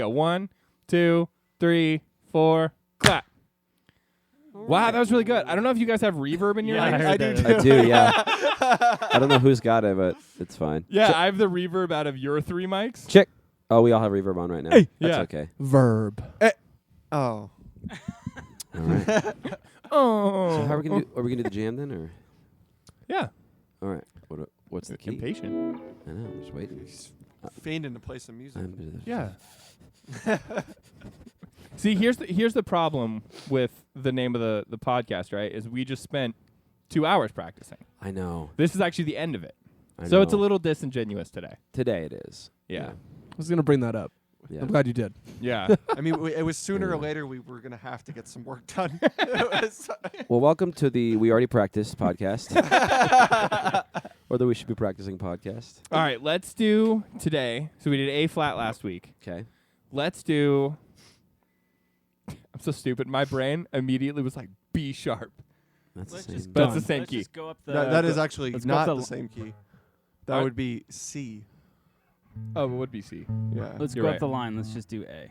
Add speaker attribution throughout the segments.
Speaker 1: Go 1, 2, 3, 4, clap. Wow, that was really good. I don't know if you guys have reverb in your
Speaker 2: Yeah,
Speaker 1: ears.
Speaker 2: I do too.
Speaker 3: I do, yeah. I don't know who's got it, but it's fine.
Speaker 1: Yeah, I have the reverb out of your 3 mics.
Speaker 3: Check. Oh, we all have reverb on right now.
Speaker 1: Hey.
Speaker 3: That's
Speaker 1: Yeah.
Speaker 3: okay.
Speaker 2: Verb.
Speaker 4: Oh.
Speaker 3: All right.
Speaker 1: Oh.
Speaker 3: So how are we gonna do? Are we gonna do the jam then, or?
Speaker 1: Yeah.
Speaker 3: All right. What's the key?
Speaker 1: Impatient.
Speaker 3: I know. I'm just waiting.
Speaker 4: He's fiending to play some music.
Speaker 1: Yeah. See, here's the problem with the name of the podcast, right? Is we just spent 2 hours practicing.
Speaker 3: I know.
Speaker 1: This is actually the end of it.
Speaker 3: I
Speaker 1: So
Speaker 3: know.
Speaker 1: it's a little disingenuous today.
Speaker 3: Today it is.
Speaker 1: Yeah.
Speaker 2: I was going to bring that up.
Speaker 3: Yeah.
Speaker 2: I'm glad you did.
Speaker 1: Yeah.
Speaker 4: I mean, it was sooner or later we were going to have to get some work done.
Speaker 3: Well, welcome to the We Already Practiced podcast, or the We Should Be Practicing podcast.
Speaker 1: All right, let's do today. So we did A flat last week.
Speaker 3: Okay.
Speaker 1: Let's do. I'm so stupid. My brain immediately was like B sharp.
Speaker 3: That's
Speaker 2: Let's
Speaker 3: the
Speaker 2: just
Speaker 3: same.
Speaker 1: But it's the same
Speaker 2: Let's
Speaker 1: key.
Speaker 2: just go up the.
Speaker 4: that is actually
Speaker 2: let's go
Speaker 4: not
Speaker 2: up
Speaker 4: the
Speaker 2: the
Speaker 4: same key. That
Speaker 1: Alright.
Speaker 4: would be C.
Speaker 1: Oh, it would be C.
Speaker 4: Yeah.
Speaker 5: Let's
Speaker 1: You're
Speaker 5: go
Speaker 1: right.
Speaker 5: up the line. Let's just do A.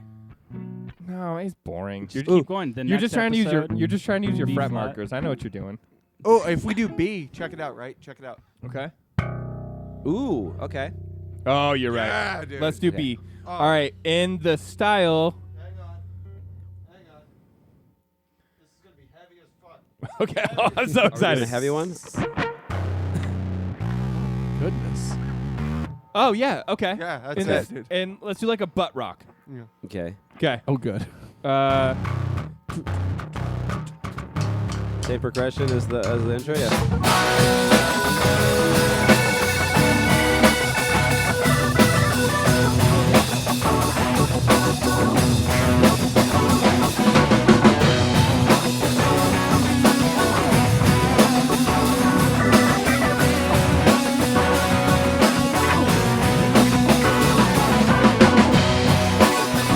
Speaker 1: No, it's boring.
Speaker 5: Just
Speaker 1: You're,
Speaker 5: keep going. The
Speaker 1: you're
Speaker 5: next
Speaker 1: just trying to use your.
Speaker 5: episode,
Speaker 1: You're just trying to use your
Speaker 5: B
Speaker 1: fret
Speaker 5: flat.
Speaker 1: markers. I know what you're doing.
Speaker 4: Oh, if we do B, check it out, right? Check it out.
Speaker 1: Okay.
Speaker 3: Ooh. Okay.
Speaker 1: Oh, you're right.
Speaker 4: Yeah, dude.
Speaker 1: Let's do
Speaker 3: Okay.
Speaker 1: B.
Speaker 4: Oh.
Speaker 1: All right, in the style.
Speaker 4: Hang on. This is going to be heavy as fuck.
Speaker 1: Okay, oh, I'm so
Speaker 3: Are we doing
Speaker 1: excited.
Speaker 3: a heavy one?
Speaker 2: Goodness.
Speaker 1: Oh yeah. Okay.
Speaker 4: Yeah, that's
Speaker 1: In
Speaker 4: it,
Speaker 1: this-
Speaker 4: dude.
Speaker 1: and let's do like a butt rock.
Speaker 4: Yeah.
Speaker 3: Okay.
Speaker 1: Okay.
Speaker 2: Oh, good.
Speaker 3: Same progression as the intro. Yeah.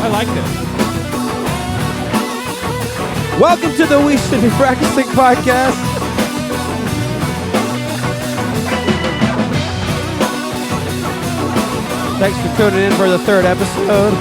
Speaker 1: I like this.
Speaker 3: Welcome to the We Should Be Practicing podcast. Thanks for tuning in for the 3rd episode.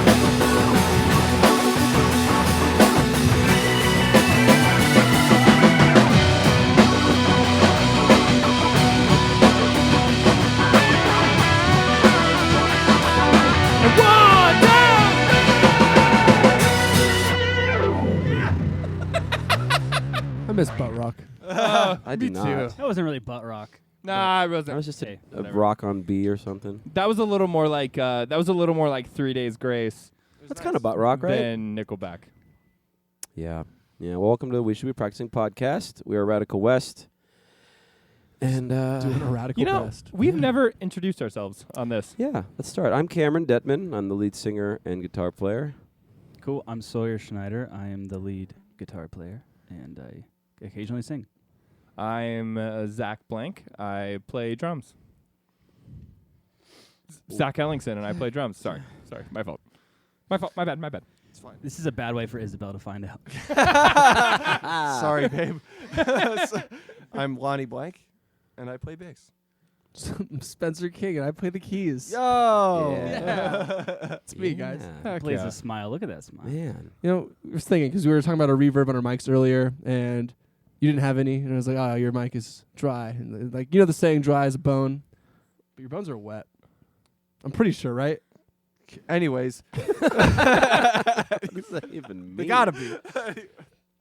Speaker 2: I miss butt rock.
Speaker 3: I do
Speaker 1: me
Speaker 3: not.
Speaker 1: too.
Speaker 5: That wasn't really butt rock.
Speaker 1: Nah, I
Speaker 3: That
Speaker 1: wasn't.
Speaker 3: was just
Speaker 5: Hey,
Speaker 3: a
Speaker 1: whatever.
Speaker 3: rock on B or something.
Speaker 1: That was a little more like 3 Days Grace
Speaker 3: That's kind of butt rock, right?
Speaker 1: than Nickelback.
Speaker 3: Yeah. Yeah. Well, welcome to the We Should Be Practicing podcast. We are Radical West. And
Speaker 2: Doing a radical
Speaker 1: You know,
Speaker 2: best.
Speaker 1: we've never introduced ourselves on this.
Speaker 3: yeah, let's start. I'm Cameron Detman. I'm the lead singer and guitar player.
Speaker 5: Cool. I'm Sawyer Schneider. I am the lead guitar player, and I occasionally sing.
Speaker 1: I'm Zach Blank. I play drums. Zach Ellingson and I play drums. Sorry, my fault. My bad.
Speaker 4: It's fine.
Speaker 5: This is a bad way for Isabel to find out.
Speaker 4: Sorry, babe. I'm Lonnie Blank, and I play bass.
Speaker 2: Spencer King, and I play the keys.
Speaker 4: Yo!
Speaker 3: Yeah.
Speaker 2: It's me, guys.
Speaker 3: Yeah.
Speaker 2: Heck
Speaker 5: Plays
Speaker 2: yeah.
Speaker 5: a smile. Look at that smile.
Speaker 3: Man.
Speaker 2: You know, I was thinking, because we were talking about a reverb on our mics earlier, and you didn't have any, and I was like, oh, your mic is dry. And like, you know the saying, dry as a bone? But your bones are wet. I'm pretty sure, right?
Speaker 4: Anyways,
Speaker 3: What does that even mean?
Speaker 2: They gotta be.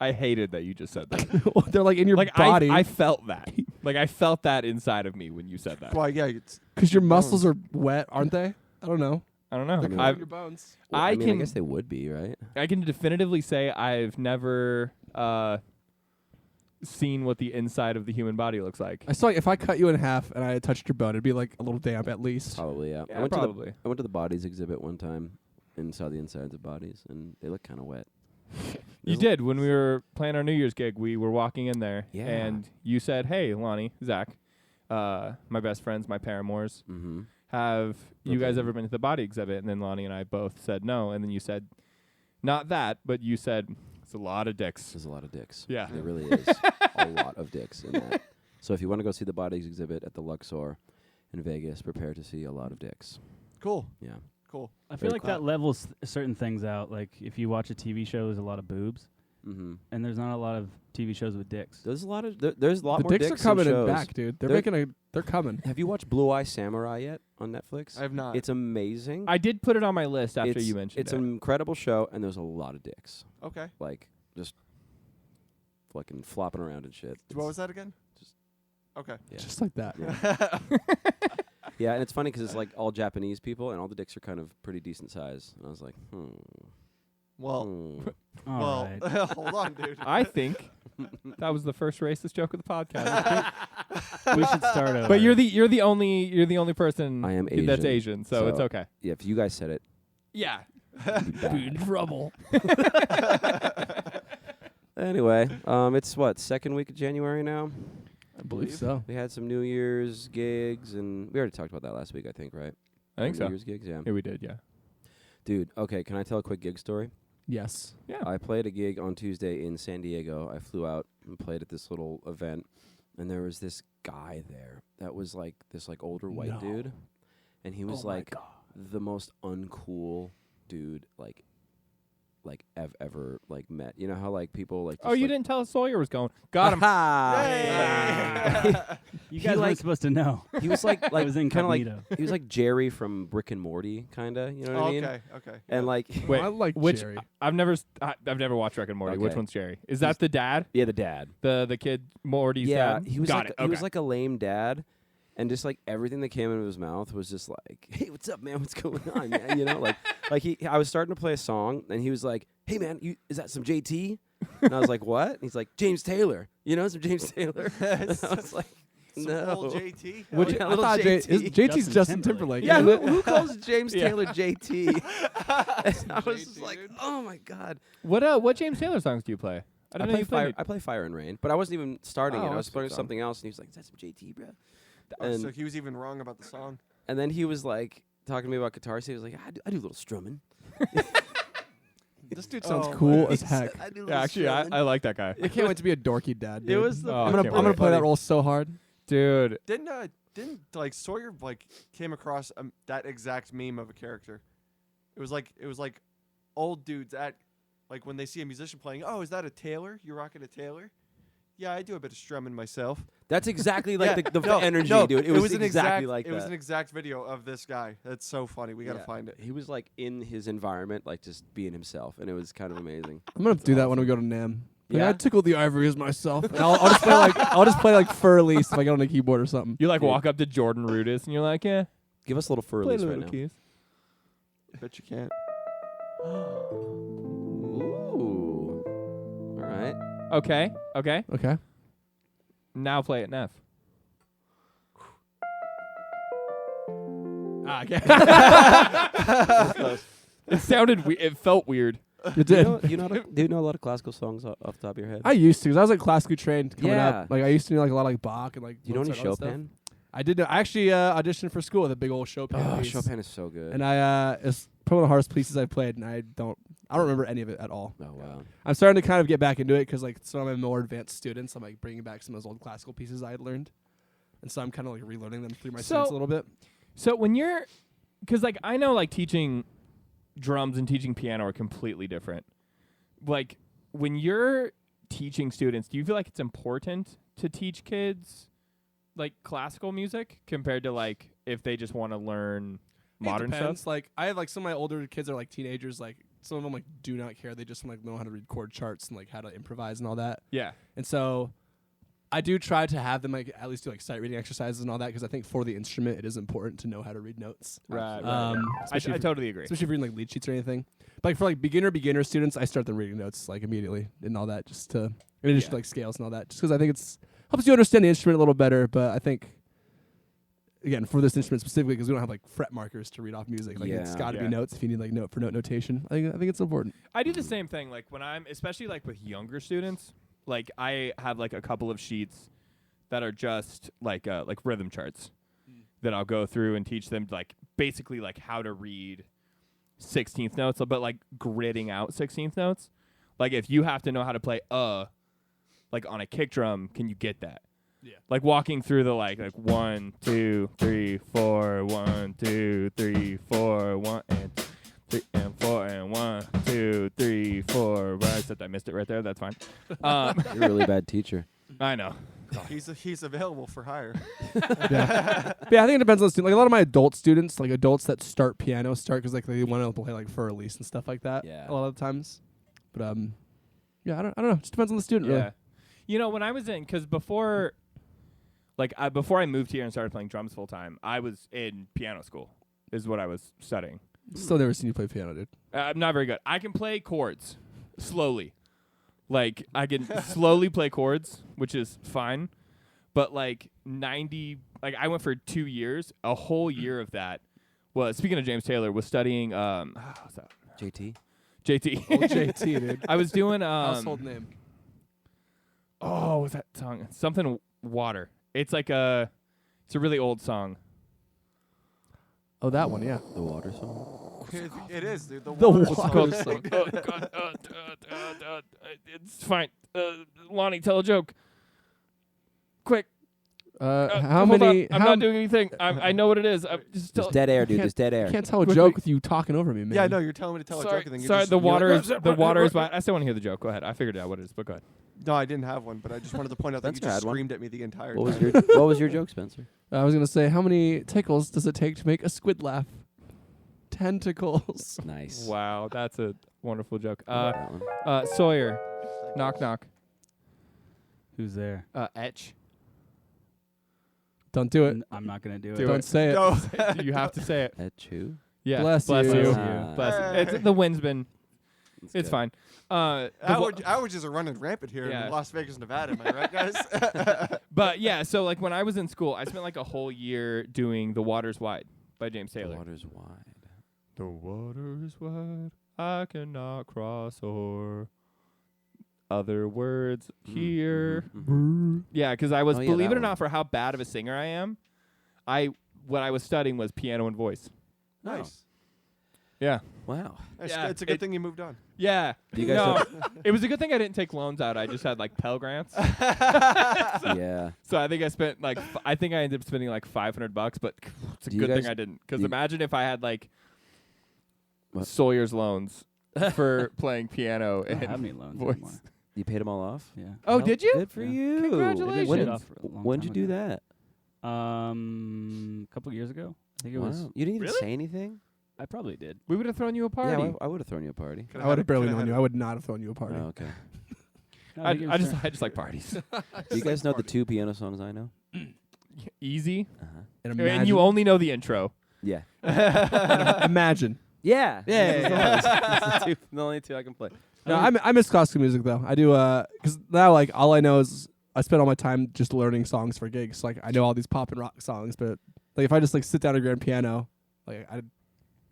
Speaker 1: I hated that you just said that.
Speaker 2: They're like in your
Speaker 1: like
Speaker 2: body.
Speaker 1: I felt that. Like I felt that inside of me when you said that.
Speaker 4: well, yeah, it's
Speaker 2: Because your muscles are wet, aren't they? I don't know.
Speaker 1: I don't know.
Speaker 3: I mean,
Speaker 1: I've-
Speaker 2: your bones.
Speaker 3: Well,
Speaker 1: I
Speaker 3: I mean, I
Speaker 1: can-
Speaker 3: guess they would be, right?
Speaker 1: I can definitively say I've never seen what the inside of the human body looks like.
Speaker 2: I saw if I cut you in half and I had touched your bone, it'd be like a little damp at least.
Speaker 3: Probably, yeah.
Speaker 1: Yeah,
Speaker 3: I went
Speaker 1: probably.
Speaker 3: I went to the bodies exhibit one time and saw the insides of bodies, and they look kind of wet.
Speaker 1: You did. When we were playing our New Year's gig, we were walking in there,
Speaker 3: Yeah.
Speaker 1: and you said, "Hey, Lonnie, Zach, my best friends, my paramours,
Speaker 3: Mm-hmm.
Speaker 1: have you guys
Speaker 3: Okay.
Speaker 1: ever been to the body exhibit?" And then Lonnie and I both said no, and then you said, "Not that," but you said, "It's a lot of dicks."
Speaker 3: There's a lot of dicks.
Speaker 1: Yeah.
Speaker 3: There really is a lot of dicks in that. So if you want to go see the bodies exhibit at the Luxor in Vegas, prepare to see a lot of dicks.
Speaker 4: cool.
Speaker 3: Yeah.
Speaker 4: Cool.
Speaker 5: I feel
Speaker 3: Very
Speaker 5: like
Speaker 3: cool.
Speaker 5: that levels certain things out. Like if you watch a TV show, there's a lot of boobs,
Speaker 3: Mm-hmm.
Speaker 5: and there's not a lot of TV shows with dicks.
Speaker 3: There's a lot of there's a lot
Speaker 2: The
Speaker 3: more
Speaker 2: dicks are
Speaker 3: dicks
Speaker 2: coming
Speaker 3: in
Speaker 2: in
Speaker 3: shows.
Speaker 2: back, dude.
Speaker 3: They're-
Speaker 2: They're coming.
Speaker 3: Have you watched Blue Eye Samurai yet on Netflix?
Speaker 4: I have not.
Speaker 3: It's amazing.
Speaker 1: I did put it on my list after
Speaker 3: it's,
Speaker 1: you mentioned
Speaker 3: it's
Speaker 1: it.
Speaker 3: an incredible show, and there's a lot of dicks,
Speaker 4: Okay.
Speaker 3: like just fucking flopping around and shit.
Speaker 4: What was that again?
Speaker 3: Just-
Speaker 4: Okay.
Speaker 3: Yeah.
Speaker 2: Just like that.
Speaker 3: Yeah. Yeah, and it's funny because it's like all Japanese people, and all the dicks are kind of pretty decent size. And I was like,
Speaker 4: Well,
Speaker 5: All right.
Speaker 4: hold on, dude.
Speaker 1: I think that was the first racist joke of the podcast.
Speaker 5: We should start over.
Speaker 1: But you're the only person
Speaker 3: I am
Speaker 1: that's
Speaker 3: Asian,
Speaker 1: Asian, so it's
Speaker 3: so-
Speaker 1: okay.
Speaker 3: Yeah, if you guys said it,
Speaker 1: Yeah.
Speaker 3: be bad.
Speaker 1: trouble.
Speaker 3: Anyway, it's what, second week of January now?
Speaker 2: I believe so.
Speaker 3: We had some New Year's gigs, and we already talked about that last week, I think, right?
Speaker 1: I think
Speaker 3: New
Speaker 1: so.
Speaker 3: Year's gigs, yeah.
Speaker 1: Yeah, we did, yeah.
Speaker 3: Dude, okay, can I tell a quick gig story?
Speaker 2: Yes.
Speaker 1: Yeah.
Speaker 3: I played a gig on Tuesday in San Diego. I flew out and played at this little event, and there was this guy there that was like this like older white
Speaker 2: No.
Speaker 3: dude, and he was
Speaker 2: Oh my
Speaker 3: like
Speaker 2: God.
Speaker 3: the most uncool dude like I've ever like met. You know how like people like
Speaker 1: Oh,
Speaker 3: just,
Speaker 1: you
Speaker 3: like,
Speaker 1: didn't tell us Sawyer was going. Got him.
Speaker 5: You
Speaker 3: He
Speaker 5: guys
Speaker 3: like-
Speaker 5: weren't supposed to know.
Speaker 3: He was like
Speaker 5: I was
Speaker 3: kind of like
Speaker 5: incognito.
Speaker 3: he was like Jerry from Rick and Morty, kind of. You know what I mean?
Speaker 4: Okay.
Speaker 3: And like
Speaker 1: Wait,
Speaker 2: I like
Speaker 1: which
Speaker 2: Jerry.
Speaker 1: I've never watched Rick and Morty. Which
Speaker 3: Okay.
Speaker 1: one's Jerry? Is that the dad?
Speaker 3: yeah, the dad.
Speaker 1: The kid Morty's
Speaker 3: Yeah,
Speaker 1: dad?
Speaker 3: he was
Speaker 1: Got
Speaker 3: like
Speaker 1: it.
Speaker 3: he was
Speaker 1: Okay.
Speaker 3: like a lame dad, and just like everything that came out of his mouth was just like, "Hey, what's up, man? What's going on, man?" You know, like I was starting to play a song, and he was like, "Hey, man, is that some JT?" And I was like, "What?" And he's like, "James Taylor. You know some James Taylor?" And I was like,
Speaker 4: Some
Speaker 3: "No."
Speaker 4: old JT.
Speaker 3: Which-
Speaker 4: Hell
Speaker 3: Yeah,
Speaker 2: I
Speaker 3: little
Speaker 2: thought
Speaker 3: JT.
Speaker 2: JT's
Speaker 5: Justin
Speaker 2: Justin
Speaker 5: Timberlake.
Speaker 2: Timberlake.
Speaker 3: Yeah,
Speaker 2: isn't
Speaker 3: who
Speaker 2: it?
Speaker 3: calls James
Speaker 1: Yeah.
Speaker 3: Taylor JT? And I was just
Speaker 4: JT,
Speaker 3: like,
Speaker 4: dude.
Speaker 3: "Oh my god."
Speaker 1: What James Taylor songs do you play? I don't know you play.
Speaker 3: I play Fire and Rain, but I wasn't even starting
Speaker 1: Oh,
Speaker 3: it. I was
Speaker 1: that's a good
Speaker 3: playing
Speaker 1: song.
Speaker 3: something else, and he was like, "Is that some JT, bro?"
Speaker 4: Oh, so he was even wrong about the song.
Speaker 3: And then he was like talking to me about guitars. He was like, I do a little strumming.
Speaker 2: This dude sounds
Speaker 4: Oh,
Speaker 2: cool
Speaker 4: my
Speaker 2: as heck.
Speaker 3: I do a little
Speaker 1: Yeah, actually,
Speaker 3: strumming.
Speaker 1: I like that guy.
Speaker 2: I can't wait to be a dorky dad. Dude.
Speaker 3: It was the
Speaker 1: Oh, I
Speaker 2: I'm gonna
Speaker 1: can't
Speaker 2: I'm gonna
Speaker 1: wait.
Speaker 2: play that role so hard.
Speaker 1: Dude.
Speaker 4: Didn't like Sawyer like came across that exact meme of a character? It was like old dudes at like when they see a musician playing. Oh, is that a Taylor? You're rocking a Taylor? Yeah, I do a bit of strumming myself.
Speaker 3: That's exactly like
Speaker 4: Yeah,
Speaker 3: the
Speaker 4: no,
Speaker 3: energy,
Speaker 4: no,
Speaker 3: dude. It was
Speaker 4: an
Speaker 3: exactly like
Speaker 4: it
Speaker 3: that.
Speaker 4: was an exact video of this guy. That's so funny. We gotta
Speaker 3: Yeah.
Speaker 4: find it.
Speaker 3: He was like in his environment, like just being himself, and it was kind of amazing.
Speaker 2: I'm gonna do that when we go to NAM. Like,
Speaker 3: Yeah?
Speaker 2: I tickled the ivories myself. And I'll just play like Fur Elise if I get on a keyboard or something.
Speaker 1: You like
Speaker 3: Dude.
Speaker 1: walk up to Jordan Rudess and you're like, yeah,
Speaker 3: Give us a little fur
Speaker 1: play
Speaker 3: release
Speaker 1: the
Speaker 3: right
Speaker 1: little
Speaker 3: now.
Speaker 1: keys.
Speaker 4: I bet you can't.
Speaker 3: Ooh. All right.
Speaker 1: Okay.
Speaker 2: Okay.
Speaker 1: Now play it, Neff.
Speaker 2: Okay.
Speaker 1: It sounded it felt weird.
Speaker 2: You
Speaker 3: Do
Speaker 2: did.
Speaker 3: you know do you know a lot of classical songs off the top of your head?
Speaker 2: I used to, because I was like classically trained coming
Speaker 3: Yeah.
Speaker 2: up. Like I used to know like a lot of like Bach and like.
Speaker 3: Do you know any
Speaker 2: Mozart, all that stuff.
Speaker 3: Chopin?
Speaker 2: I did know. I actually auditioned for school with a big old Chopin.
Speaker 3: Oh,
Speaker 2: piece.
Speaker 3: Chopin is so good.
Speaker 2: And I it's probably one of the hardest pieces I played, and I don't remember any of it at all.
Speaker 3: Oh wow.
Speaker 2: I'm starting to kind of get back into it because like some of my more advanced students, I'm like bringing back some of those old classical pieces I had learned, and so I'm kind of like relearning them through my students a little bit.
Speaker 1: So when you're, because like I know like teaching drums and teaching piano are completely different. Like when you're teaching students, do you feel like it's important to teach kids like classical music compared to like if they just want to learn modern
Speaker 2: It depends.
Speaker 1: stuff?
Speaker 2: Like I have like some of my older kids are like teenagers. Like some of them like do not care. They just like know how to read chord charts and like how to improvise and all that.
Speaker 1: Yeah.
Speaker 2: And so I do try to have them like at least do like sight reading exercises and all that because I think for the instrument it is important to know how to read notes.
Speaker 1: Right.
Speaker 2: I
Speaker 1: I totally agree.
Speaker 2: especially if you're reading like lead sheets or anything. But like for like beginner students, I start them reading notes like immediately and all that, just to in addition to like scales and all that, just because I think it's helps you understand the instrument a little better. But I think again for this instrument specifically, because we don't have like fret markers to read off music, like it's
Speaker 3: Yeah.
Speaker 2: got to
Speaker 1: Yeah.
Speaker 2: be notes if you need like note for note notation. I think it's important.
Speaker 1: I do the same thing. Like when I'm, especially like with younger students, like I have like a couple of sheets that are just like rhythm charts that I'll go through and teach them like basically like how to read 16th notes, but like gridding out 16th notes. Like if you have to know how to play like on a kick drum, can you get that?
Speaker 2: Yeah.
Speaker 1: Like walking through the like 1, 2, 3, 4, 1, 2, 3, 4, 1 and 3 and 4 and 1, 2, 3, 4. Except I missed it right there. That's fine.
Speaker 3: You're a really bad teacher.
Speaker 1: I know.
Speaker 4: He's available for hire.
Speaker 2: Yeah. But yeah, I think it depends on the student. Like a lot of my adult students, like adults that start piano, start because like they want to play like for a lease and stuff like that.
Speaker 3: Yeah.
Speaker 2: A lot of the times. But yeah, I don't know. It just depends on the student.
Speaker 1: Yeah.
Speaker 2: Really.
Speaker 1: You know, when I was in, because before I moved here and started playing drums full time, I was in piano school. Is what I was studying.
Speaker 2: Still never seen you play piano, dude.
Speaker 1: I'm not very good. I can play chords slowly. Like, I can slowly play chords, which is fine. But, like, I went for 2 years. A whole year of that was, speaking of James Taylor, was studying, what's that?
Speaker 3: JT.
Speaker 1: JT.
Speaker 2: Old JT, dude.
Speaker 1: I was doing,
Speaker 2: Household name.
Speaker 1: oh, what's that song? Something Water. It's like it's a really old song.
Speaker 2: Oh, that one, yeah.
Speaker 3: The water song.
Speaker 4: It is, dude.
Speaker 2: The
Speaker 4: water
Speaker 2: water
Speaker 4: song.
Speaker 2: song.
Speaker 1: Oh, God, it's fine. Lonnie, tell a joke. Quick.
Speaker 2: How
Speaker 1: hold
Speaker 2: many?
Speaker 1: on. I'm not doing anything. I know what it is. Just
Speaker 3: There's dead air, dude. There's dead air.
Speaker 2: I can't tell a
Speaker 1: Quickly.
Speaker 2: joke with you talking over me, man.
Speaker 4: Yeah, no, you're telling me to tell a joke, and then you
Speaker 1: sorry.
Speaker 4: just,
Speaker 1: The
Speaker 4: you're
Speaker 1: water
Speaker 4: like,
Speaker 1: is the water is. I still want to hear the joke. Go ahead. I figured out what it is, but go ahead.
Speaker 4: No, I didn't have one, but I just wanted to point out that you
Speaker 3: Spencer
Speaker 4: just
Speaker 3: had one.
Speaker 4: screamed at me the entire
Speaker 3: What was
Speaker 4: time.
Speaker 3: your What was your joke, Spencer?
Speaker 2: I was gonna say, how many tickles does it take to make a squid laugh? Tentacles.
Speaker 3: Nice.
Speaker 1: Wow, that's a wonderful joke.
Speaker 3: That one.
Speaker 1: Sawyer, knock knock.
Speaker 5: Who's there?
Speaker 1: Etch.
Speaker 2: Don't do it.
Speaker 5: I'm not gonna do
Speaker 1: Do
Speaker 5: it.
Speaker 2: Don't say it.
Speaker 4: No.
Speaker 1: You have to say it.
Speaker 3: At chew.
Speaker 1: Yeah.
Speaker 2: Bless you.
Speaker 1: you.
Speaker 3: Ah.
Speaker 1: Bless you.
Speaker 4: Hey.
Speaker 1: The wind's been.
Speaker 3: That's
Speaker 1: It's
Speaker 3: good.
Speaker 1: fine.
Speaker 4: Allergies are running rampant here
Speaker 1: Yeah.
Speaker 4: in Las Vegas, Nevada. Am I right, guys?
Speaker 1: But yeah, so like when I was in school, I spent like a whole year doing "The Water's Wide" by James
Speaker 3: The
Speaker 1: Taylor.
Speaker 3: water's wide.
Speaker 1: The water is wide, I cannot cross o'er. Other words here.
Speaker 3: Mhm.
Speaker 1: Yeah, because I was,
Speaker 3: Oh, yeah,
Speaker 1: believe
Speaker 3: that
Speaker 1: it or
Speaker 3: one.
Speaker 1: not, for how bad of a singer I am, what I was studying was piano and voice.
Speaker 4: Nice.
Speaker 1: Yeah.
Speaker 3: Wow.
Speaker 1: Yeah,
Speaker 4: It's a good
Speaker 1: it-
Speaker 4: thing you moved on.
Speaker 1: Yeah.
Speaker 3: Do you guys
Speaker 1: No,
Speaker 3: have-
Speaker 1: it was a good thing I didn't take loans out. I just had like Pell Grants.
Speaker 3: Yeah.
Speaker 1: So I think I spent like, I think I ended up spending like $500, but it's a
Speaker 3: Do you
Speaker 1: good thing
Speaker 3: guys-
Speaker 1: I didn't. Because
Speaker 3: do you-
Speaker 1: imagine if I had like
Speaker 3: What?
Speaker 1: Sawyer's loans for playing piano
Speaker 5: I don't
Speaker 1: and
Speaker 5: have any loans
Speaker 1: voice.
Speaker 5: anymore.
Speaker 3: You paid them all off?
Speaker 5: Yeah.
Speaker 1: Oh, did you?
Speaker 3: Good for
Speaker 5: Yeah.
Speaker 3: you.
Speaker 1: Congratulations.
Speaker 3: When
Speaker 5: Paid
Speaker 3: did,
Speaker 5: off for a long
Speaker 3: when'd you
Speaker 5: time
Speaker 3: do
Speaker 5: ago.
Speaker 3: that?
Speaker 5: A couple years ago. I think it
Speaker 3: Wow.
Speaker 5: was.
Speaker 3: You didn't even
Speaker 1: Really?
Speaker 3: say anything?
Speaker 5: I probably did.
Speaker 1: We would have thrown you a party.
Speaker 3: Yeah, I would have thrown you a party.
Speaker 2: I would have barely known you. I would not have thrown you a party.
Speaker 3: Oh, okay.
Speaker 5: No,
Speaker 1: I,
Speaker 5: think it
Speaker 1: I
Speaker 5: was
Speaker 1: just I just like parties.
Speaker 3: Do you guys know the 2 piano songs I know?
Speaker 1: Easy.
Speaker 3: Uh-huh.
Speaker 2: And
Speaker 1: And you only know the intro.
Speaker 3: Yeah.
Speaker 2: imagine.
Speaker 3: Yeah.
Speaker 2: Yeah.
Speaker 3: The only 2 I can play.
Speaker 2: No, I miss classical music though. I do because now like all I know is I spend all my time just learning songs for gigs. Like I know all these pop and rock songs, but like if I just like sit down at a grand piano, like I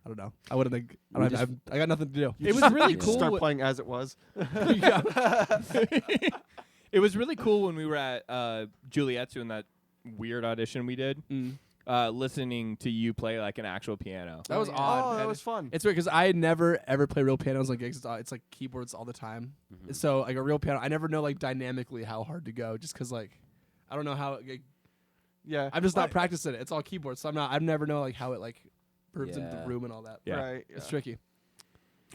Speaker 2: don't know. I wouldn't think. I got nothing to do.
Speaker 1: It was really
Speaker 4: You just
Speaker 1: cool.
Speaker 4: start playing as it was.
Speaker 1: It was really cool when we were at Juliet's doing that weird audition we did, listening to you play like an actual piano.
Speaker 2: That was
Speaker 4: Oh,
Speaker 2: odd.
Speaker 4: that
Speaker 2: And
Speaker 4: was fun.
Speaker 2: It's weird because I never ever play real pianos like gigs. It's like keyboards all the time.
Speaker 3: Mhm.
Speaker 2: So like a real piano, I never know like dynamically how hard to go, just because like I don't know how.
Speaker 4: Yeah.
Speaker 2: I'm just not practicing it. It's all keyboards, so I've never know like how it like moves into
Speaker 3: Yeah.
Speaker 2: the room and all that.
Speaker 1: Yeah.
Speaker 4: Right.
Speaker 2: It's tricky.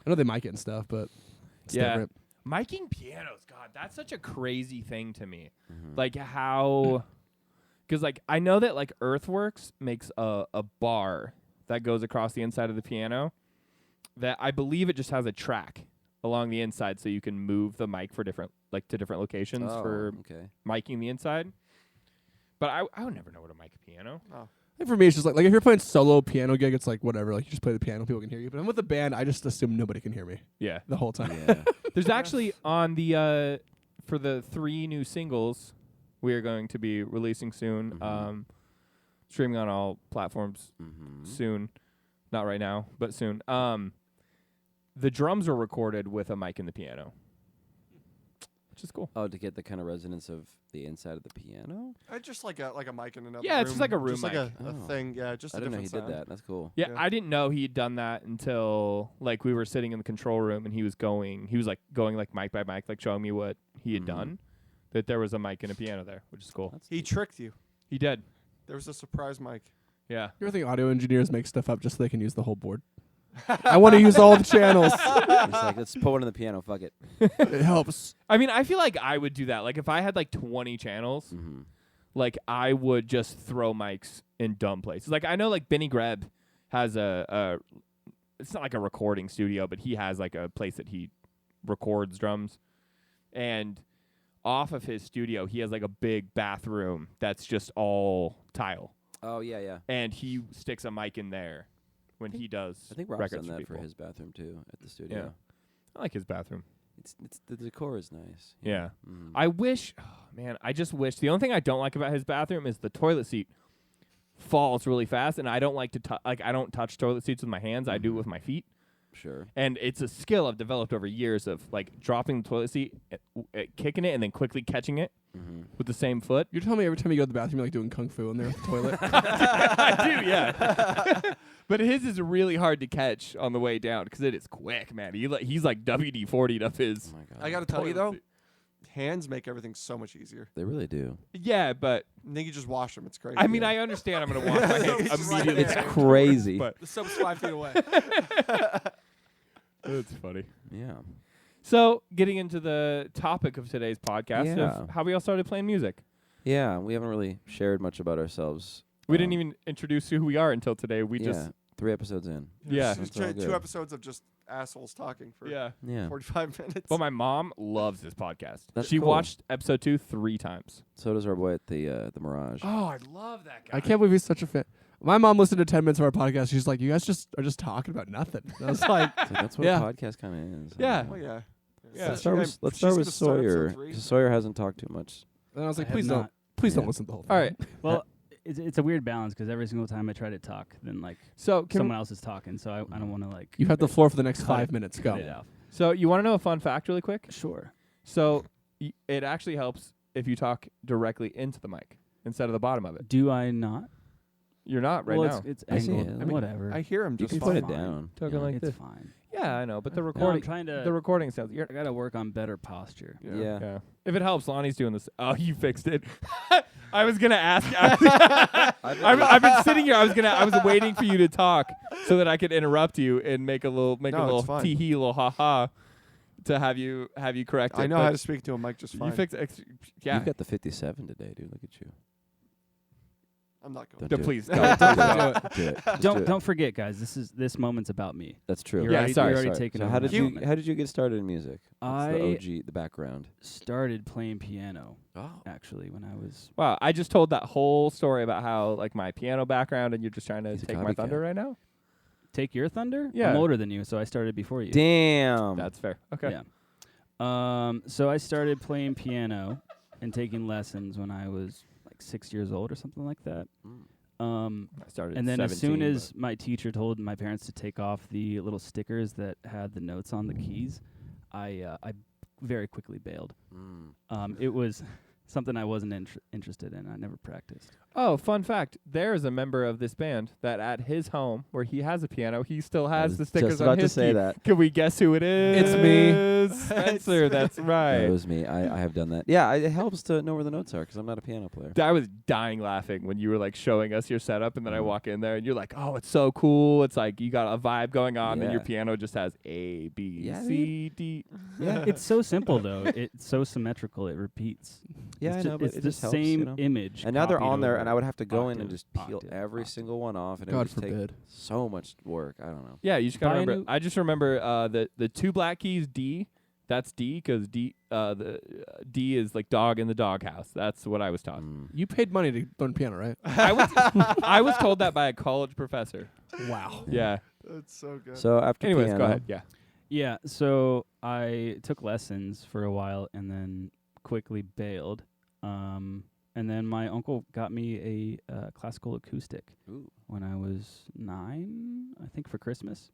Speaker 2: I know they mic it and stuff, but it's
Speaker 1: Yeah.
Speaker 2: different.
Speaker 1: Miking pianos, God, that's such a crazy thing to me.
Speaker 3: Mhm.
Speaker 1: Like how, because like I know that like Earthworks makes a bar that goes across the inside of the piano. That I believe it just has a track along the inside, so you can move the mic for different to different locations
Speaker 3: Oh,
Speaker 1: for
Speaker 3: okay.
Speaker 1: miking the inside. But I would never know what to mic a piano.
Speaker 2: I think for me, it's just like if you're playing solo piano gig, it's like whatever. Like you just play the piano, people can hear you. But I'm with the band, I just assume nobody can hear me
Speaker 1: Yeah.
Speaker 2: the whole time.
Speaker 3: Yeah.
Speaker 1: There's actually on the for the 3 new singles we are going to be releasing soon,
Speaker 3: Mhm.
Speaker 1: streaming on all platforms
Speaker 3: Mhm.
Speaker 1: soon. Not right now, but soon. The drums were recorded with a mic in the piano, which is cool.
Speaker 3: Oh, to get the kind of resonance of the inside of the piano?
Speaker 4: Just like a mic in another
Speaker 1: Yeah,
Speaker 4: room.
Speaker 1: it's just like a room
Speaker 4: Just like
Speaker 1: mic.
Speaker 4: a
Speaker 3: Oh.
Speaker 4: thing. Yeah, just
Speaker 3: I
Speaker 4: a
Speaker 3: didn't know he
Speaker 4: different
Speaker 3: did
Speaker 4: sound.
Speaker 3: that. That's cool.
Speaker 1: Yeah,
Speaker 4: Yeah.
Speaker 1: I didn't know he'd done that until like we were sitting in the control room and he was like going like mic by mic, like showing me what he had
Speaker 3: Mhm.
Speaker 1: done. that there was a mic and a piano there, which is cool.
Speaker 3: That's
Speaker 4: He tricked you.
Speaker 1: He did.
Speaker 4: There was a surprise mic.
Speaker 1: Yeah.
Speaker 2: You ever think audio engineers make stuff up just so they can use the whole board? I want to use all the channels.
Speaker 3: It's like, let's put one in the piano. Fuck it.
Speaker 2: It helps.
Speaker 1: I mean, I feel like I would do that. Like if I had like 20 channels,
Speaker 3: Mm-hmm.
Speaker 1: like I would just throw mics in dumb places. Like I know like Benny Greb has a it's not like a recording studio, but he has like a place that he records drums. And off of his studio, he has like a big bathroom that's just all tile.
Speaker 3: Oh yeah, yeah.
Speaker 1: And he sticks a mic in there when he does
Speaker 3: I think Rob's
Speaker 1: records
Speaker 3: done that for
Speaker 1: people.
Speaker 3: his bathroom too at the studio.
Speaker 1: Yeah. I like his bathroom.
Speaker 3: It's the decor is nice.
Speaker 1: Yeah.
Speaker 3: Mm.
Speaker 1: I wish, I just wish. The only thing I don't like about his bathroom is the toilet seat falls really fast, and I don't like to I don't touch toilet seats with my hands. I do it with my feet,
Speaker 3: Sure.
Speaker 1: and it's a skill I've developed over years of like dropping the toilet seat, kicking it, and then quickly catching it
Speaker 3: Mm-hmm.
Speaker 1: with the same foot.
Speaker 2: You're telling me every time you go to the bathroom, you're like doing kung fu in there with the toilet.
Speaker 1: I do, yeah. But his is really hard to catch on the way down because it is quick, man. He's like WD-40'd up his.
Speaker 3: Oh my god.
Speaker 4: I got to tell you
Speaker 1: toilet
Speaker 4: though,
Speaker 1: seat.
Speaker 4: hands make everything so much easier.
Speaker 3: They really do.
Speaker 1: Yeah, but
Speaker 4: And then you just wash them. It's crazy.
Speaker 1: I mean, I understand I'm gonna wash my hands
Speaker 4: It's right
Speaker 1: immediately.
Speaker 4: there.
Speaker 3: It's crazy.
Speaker 1: But
Speaker 6: The soap's 5 feet away.
Speaker 1: it's funny.
Speaker 3: Yeah.
Speaker 1: So, getting into the topic of today's podcast
Speaker 3: Yeah.
Speaker 1: of how we all started playing music.
Speaker 3: Yeah. We haven't really shared much about ourselves.
Speaker 1: We didn't even introduce who we are until today. We
Speaker 3: yeah.
Speaker 1: just
Speaker 3: 3 episodes in.
Speaker 1: Yeah.
Speaker 4: Just
Speaker 3: It's all
Speaker 4: two
Speaker 3: good.
Speaker 4: episodes of just assholes talking for
Speaker 1: yeah.
Speaker 3: Yeah.
Speaker 4: 45 minutes.
Speaker 1: But my mom loves this podcast.
Speaker 3: That's
Speaker 1: she
Speaker 3: cool.
Speaker 1: watched episode 2 3 times.
Speaker 3: So does our boy at the Mirage.
Speaker 1: Oh, I love that guy.
Speaker 2: I can't believe he's such a fan. My mom listened to 10 minutes of our podcast. She's like, you guys are just talking about nothing. And I was like,
Speaker 3: So that's what
Speaker 2: Yeah.
Speaker 3: a podcast kind of is.
Speaker 1: Yeah.
Speaker 4: Oh yeah.
Speaker 1: Yeah.
Speaker 3: Let's start with,
Speaker 4: She's gonna start
Speaker 3: Sawyer.
Speaker 4: episode 3.
Speaker 3: 'Cause Sawyer hasn't talked too much.
Speaker 2: and I was like,
Speaker 5: I have
Speaker 2: please don't
Speaker 5: not.
Speaker 3: Yeah.
Speaker 2: listen to the whole thing.
Speaker 1: All right.
Speaker 5: Well, it's a weird balance because every single time I try to talk, then like
Speaker 1: So,
Speaker 5: someone else is talking, so I don't want to like.
Speaker 2: You have the floor for the next
Speaker 5: cut
Speaker 2: 5
Speaker 5: it-
Speaker 2: minutes.
Speaker 5: cut
Speaker 2: Go.
Speaker 5: it out.
Speaker 1: So, you want to know a fun fact really quick?
Speaker 5: Sure.
Speaker 1: So, it actually helps if you talk directly into the mic instead of the bottom of it.
Speaker 5: Do I not?
Speaker 1: You're not right
Speaker 5: well,
Speaker 1: now.
Speaker 5: it's
Speaker 3: I see
Speaker 5: angled.
Speaker 3: it. I
Speaker 4: mean,
Speaker 5: Whatever.
Speaker 4: I hear him
Speaker 3: You
Speaker 4: just
Speaker 3: can
Speaker 4: fine.
Speaker 3: put it
Speaker 5: fine.
Speaker 3: down.
Speaker 1: Talking like
Speaker 5: it's
Speaker 1: this.
Speaker 5: fine.
Speaker 1: Yeah, I know, but the
Speaker 5: No, I'm
Speaker 1: recording
Speaker 5: trying to.
Speaker 1: the recording sounds. You're,
Speaker 5: I gotta work on better posture.
Speaker 3: Yeah.
Speaker 1: yeah. If it helps, Lonnie's doing this. Oh, you fixed it. I was gonna ask. I've been sitting here. I was waiting for you to talk so that I could interrupt you and make a little
Speaker 4: No, it's fine.
Speaker 1: tee hee, little ha ha, to have you correct it.
Speaker 4: I know
Speaker 1: But
Speaker 4: how to speak to a mic just fine.
Speaker 1: You fixed. Yeah.
Speaker 3: You've got the 57 today, dude. Look at you.
Speaker 4: I'm not going.
Speaker 3: Don't
Speaker 1: Yeah,
Speaker 3: do it.
Speaker 1: please.
Speaker 3: Don't
Speaker 1: Don't
Speaker 3: do
Speaker 1: do
Speaker 3: it.
Speaker 1: it.
Speaker 3: Do it. Just do it.
Speaker 5: Don't forget, guys. This moment's about me.
Speaker 3: That's true.
Speaker 5: You're
Speaker 1: Yeah,
Speaker 5: already,
Speaker 1: sorry,
Speaker 5: you're already
Speaker 3: Sorry.
Speaker 5: taking
Speaker 3: So
Speaker 5: over
Speaker 3: how did
Speaker 5: that
Speaker 3: you
Speaker 5: moment.
Speaker 3: how did you get started in music? What's the
Speaker 5: I
Speaker 3: OG, the background.
Speaker 5: started playing piano
Speaker 3: Oh.
Speaker 5: actually when I was.
Speaker 1: Wow, I just told that whole story about how like my piano background, and you're just trying to
Speaker 3: He's a
Speaker 1: take my
Speaker 3: copycat.
Speaker 1: thunder right now.
Speaker 5: Take your thunder?
Speaker 1: Yeah.
Speaker 5: I'm older than you, so I started before you.
Speaker 3: Damn.
Speaker 1: That's fair. Okay.
Speaker 5: Yeah. So I started playing piano and taking lessons when I was like 6 years old or something like that.
Speaker 3: Mm.
Speaker 1: I started.
Speaker 5: And then
Speaker 1: at
Speaker 5: as soon
Speaker 1: 17,
Speaker 5: as my teacher told my parents to take off the little stickers that had the notes on the keys, I very quickly bailed.
Speaker 3: Mm.
Speaker 5: It was something I wasn't interested in. I never practiced.
Speaker 1: Oh, fun fact. There is a member of this band that at his home, where he has a piano, he still
Speaker 3: I
Speaker 1: has
Speaker 3: was
Speaker 1: the stickers
Speaker 3: just
Speaker 1: on
Speaker 3: about
Speaker 1: his
Speaker 3: to say
Speaker 1: key.
Speaker 3: that.
Speaker 1: Can we guess who it is?
Speaker 2: It's me.
Speaker 1: Spencer, that's right.
Speaker 3: That was me. I have done that. Yeah, it helps to know where the notes are because I'm not a piano player.
Speaker 1: I was dying laughing when you were like showing us your setup, and then I
Speaker 3: Mhm.
Speaker 1: walk in there and you're like, "Oh, it's so cool! It's like you got a vibe going on, and your
Speaker 3: Yeah.
Speaker 1: piano just has A, B,
Speaker 3: Yeah,
Speaker 1: C, D."
Speaker 3: Yeah.
Speaker 5: It's so simple though. It's so symmetrical. It repeats.
Speaker 3: Yeah,
Speaker 5: it's
Speaker 3: I know, but
Speaker 5: it's
Speaker 3: it
Speaker 5: the
Speaker 3: just helps,
Speaker 5: same
Speaker 3: you know?
Speaker 5: image.
Speaker 3: And now they're
Speaker 5: copied
Speaker 3: on there,
Speaker 5: over
Speaker 3: and I would have to go in and
Speaker 5: octave,
Speaker 3: just peel
Speaker 5: octave,
Speaker 3: every
Speaker 5: octave.
Speaker 3: single one off, and it would
Speaker 2: God
Speaker 3: just take
Speaker 2: forbid.
Speaker 3: so much work. I don't know.
Speaker 1: Yeah, you just gotta
Speaker 5: Buy a
Speaker 1: remember.
Speaker 5: new-
Speaker 1: I just remember the two black keys D. That's D because D is like dog in the doghouse. That's what I was taught.
Speaker 3: Mm.
Speaker 2: You paid money to learn piano, right?
Speaker 1: I was told that by a college professor.
Speaker 2: Wow.
Speaker 1: Yeah.
Speaker 4: That's so good.
Speaker 3: So after
Speaker 1: Anyways,
Speaker 3: piano,
Speaker 1: go ahead. Yeah.
Speaker 5: Yeah, so I took lessons for a while and then quickly bailed. And then my uncle got me a classical acoustic
Speaker 3: Ooh.
Speaker 5: when I was 9, I think, for Christmas.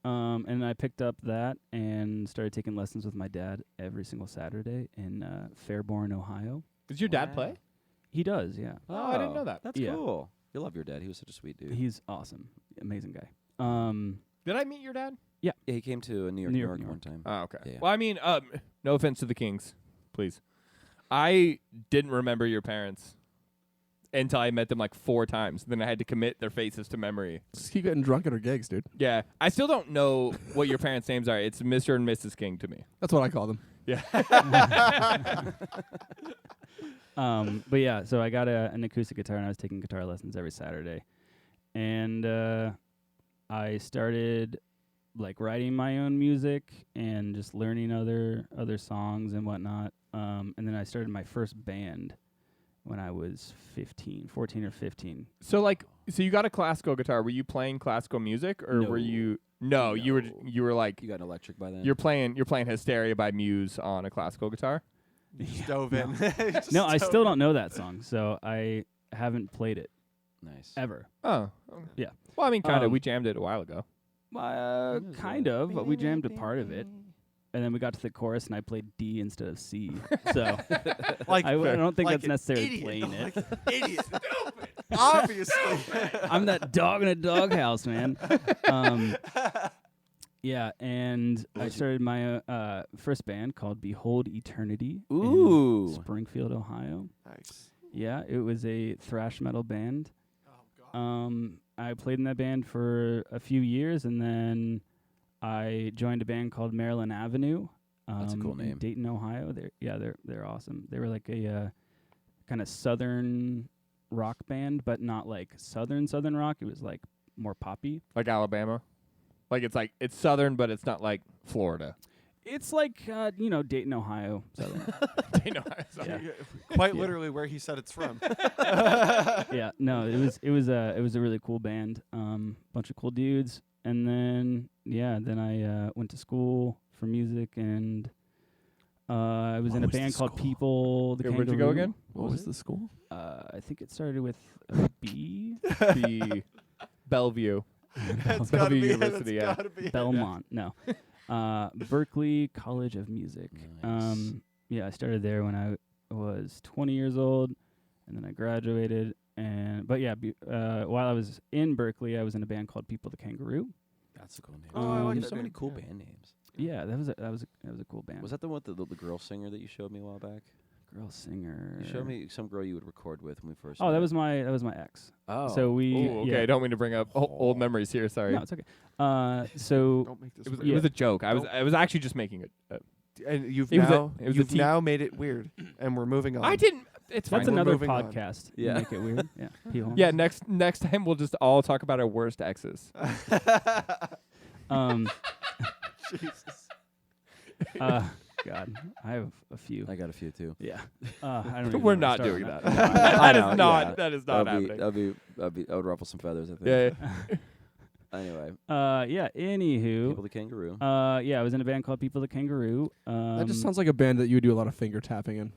Speaker 3: Mhm.
Speaker 5: And I picked up that and started taking lessons with my dad every single Saturday in Fairborn, Ohio.
Speaker 1: Does your dad
Speaker 3: Wow.
Speaker 1: play?
Speaker 5: He does, yeah.
Speaker 1: Oh, I didn't know that.
Speaker 3: That's
Speaker 5: Yeah.
Speaker 3: cool. You love your dad. He was such a sweet dude.
Speaker 5: He's awesome. Amazing guy.
Speaker 1: Did I meet your dad?
Speaker 3: Yeah, he came to New York,
Speaker 5: New
Speaker 3: New
Speaker 5: York,
Speaker 3: York
Speaker 5: New
Speaker 3: one
Speaker 5: York.
Speaker 3: time.
Speaker 1: Oh, okay.
Speaker 3: Yeah.
Speaker 1: Well, I mean, no offense to the Kings, please. I didn't remember your parents until I met them like 4 times. Then I had to commit their faces to memory.
Speaker 2: Just keep getting drunk at our gigs, dude.
Speaker 1: Yeah. I still don't know what your parents' names are. It's Mr. and Mrs. King to me.
Speaker 2: That's what I call them.
Speaker 1: Yeah.
Speaker 5: But yeah, so I got an acoustic guitar, and I was taking guitar lessons every Saturday. And I started like writing my own music and just learning other songs and whatnot. And then I started my first band when I was 14 or 15.
Speaker 1: So you got a classical guitar. Were you playing classical music, or were you? No, you were like
Speaker 3: You got an electric by then?
Speaker 1: you're playing Hysteria by Muse on a classical guitar.
Speaker 4: You just dove in. Just
Speaker 5: No, I
Speaker 4: dove
Speaker 5: still
Speaker 4: in.
Speaker 5: don't know that song, so I haven't played it
Speaker 3: Nice.
Speaker 5: ever.
Speaker 1: Oh.
Speaker 5: Yeah.
Speaker 1: Well, I mean, kind of.
Speaker 5: Um,
Speaker 1: We jammed it a while ago.
Speaker 5: Kind of, but we jammed a part of it. And then we got to the chorus, and I played D instead of C. So
Speaker 4: Like,
Speaker 5: I don't think
Speaker 4: like
Speaker 5: that's
Speaker 4: an
Speaker 5: necessarily
Speaker 4: idiot.
Speaker 5: playing
Speaker 4: Like
Speaker 5: it.
Speaker 4: idiot. Obviously.
Speaker 5: I'm that dog in a doghouse, man. Yeah, and I started my first band called Behold Eternity
Speaker 3: Ooh.
Speaker 5: in Springfield, Ohio.
Speaker 4: Nice.
Speaker 5: Yeah, it was a thrash metal band.
Speaker 4: Oh God.
Speaker 5: I played in that band for a few years, and then I joined a band called Maryland Avenue.
Speaker 3: That's a cool
Speaker 5: in
Speaker 3: name.
Speaker 5: Dayton, Ohio. They're awesome. They were like a kind of southern rock band, but not like southern rock. It was like more poppy.
Speaker 1: Like Alabama. It's southern, but it's not like Florida.
Speaker 5: It's like Dayton, Ohio. Southern.
Speaker 1: They know how to-
Speaker 5: Yeah.
Speaker 4: Quite
Speaker 5: Yeah.
Speaker 4: literally where he said it's from.
Speaker 5: Yeah, no, it was a really cool band. Bunch of cool dudes, and then I went to school for music, and I was in a
Speaker 2: was the
Speaker 5: band called
Speaker 2: school?
Speaker 5: People the
Speaker 1: Yeah,
Speaker 5: Kangaroo.
Speaker 1: where'd you go again?
Speaker 2: What was the school?
Speaker 5: I think it started with a B.
Speaker 1: The Bellevue.
Speaker 4: It's
Speaker 1: Bellevue
Speaker 4: gotta be.
Speaker 1: University,
Speaker 4: It's
Speaker 1: yeah.
Speaker 4: gotta be.
Speaker 5: Belmont. No. Berkeley College of Music.
Speaker 3: Nice.
Speaker 5: Yeah, I started there when I was 20 years old, and then I graduated. While I was in Berkeley, I was in a band called People the Kangaroo.
Speaker 3: That's a cool name.
Speaker 4: Oh, I like
Speaker 3: you have
Speaker 4: that
Speaker 3: so many
Speaker 4: name.
Speaker 3: cool
Speaker 4: Yeah.
Speaker 3: band names.
Speaker 5: Yeah, that was a cool band.
Speaker 3: Was that the one with the girl singer that you showed me a while back?
Speaker 5: Girl singer?
Speaker 3: You showed me some girl you would record with when we first.
Speaker 5: Oh,
Speaker 3: met.
Speaker 5: that was my ex.
Speaker 3: Oh.
Speaker 5: So we.
Speaker 1: Ooh, okay,
Speaker 5: yeah.
Speaker 1: I don't mean to bring up old memories here. Sorry.
Speaker 5: No, it's okay. So
Speaker 4: Don't make this.
Speaker 1: It was,
Speaker 4: weird.
Speaker 1: it was a joke. I
Speaker 4: Don't-
Speaker 1: was actually just making it.
Speaker 4: And you've
Speaker 1: it was a-
Speaker 4: now
Speaker 1: it was a
Speaker 4: you've
Speaker 1: team-
Speaker 4: now made it weird, and we're moving on.
Speaker 1: I didn't. It's
Speaker 5: that's
Speaker 1: fine.
Speaker 4: We're
Speaker 5: another
Speaker 4: moving on.
Speaker 5: podcast.
Speaker 3: Yeah.
Speaker 5: Make it weird. Yeah. Pete Holmes.
Speaker 1: Yeah. Next time we'll just all talk about our worst exes.
Speaker 4: Jesus.
Speaker 5: God, I have a few.
Speaker 3: I got a few too.
Speaker 5: Yeah. I don't even
Speaker 1: We're
Speaker 5: know where
Speaker 1: not
Speaker 5: to
Speaker 1: doing
Speaker 5: start
Speaker 1: that.
Speaker 5: on that.
Speaker 3: I
Speaker 1: That
Speaker 3: know,
Speaker 1: is not.
Speaker 3: yeah.
Speaker 1: That is not
Speaker 3: That'd
Speaker 1: happening.
Speaker 3: I would ruffle some feathers. I think.
Speaker 1: Yeah.
Speaker 3: Anyway,
Speaker 5: Yeah. Anywho.
Speaker 3: People the Kangaroo.
Speaker 5: Yeah, I was in a band called People the Kangaroo.
Speaker 2: That just sounds like a band that you would do a lot of finger tapping in.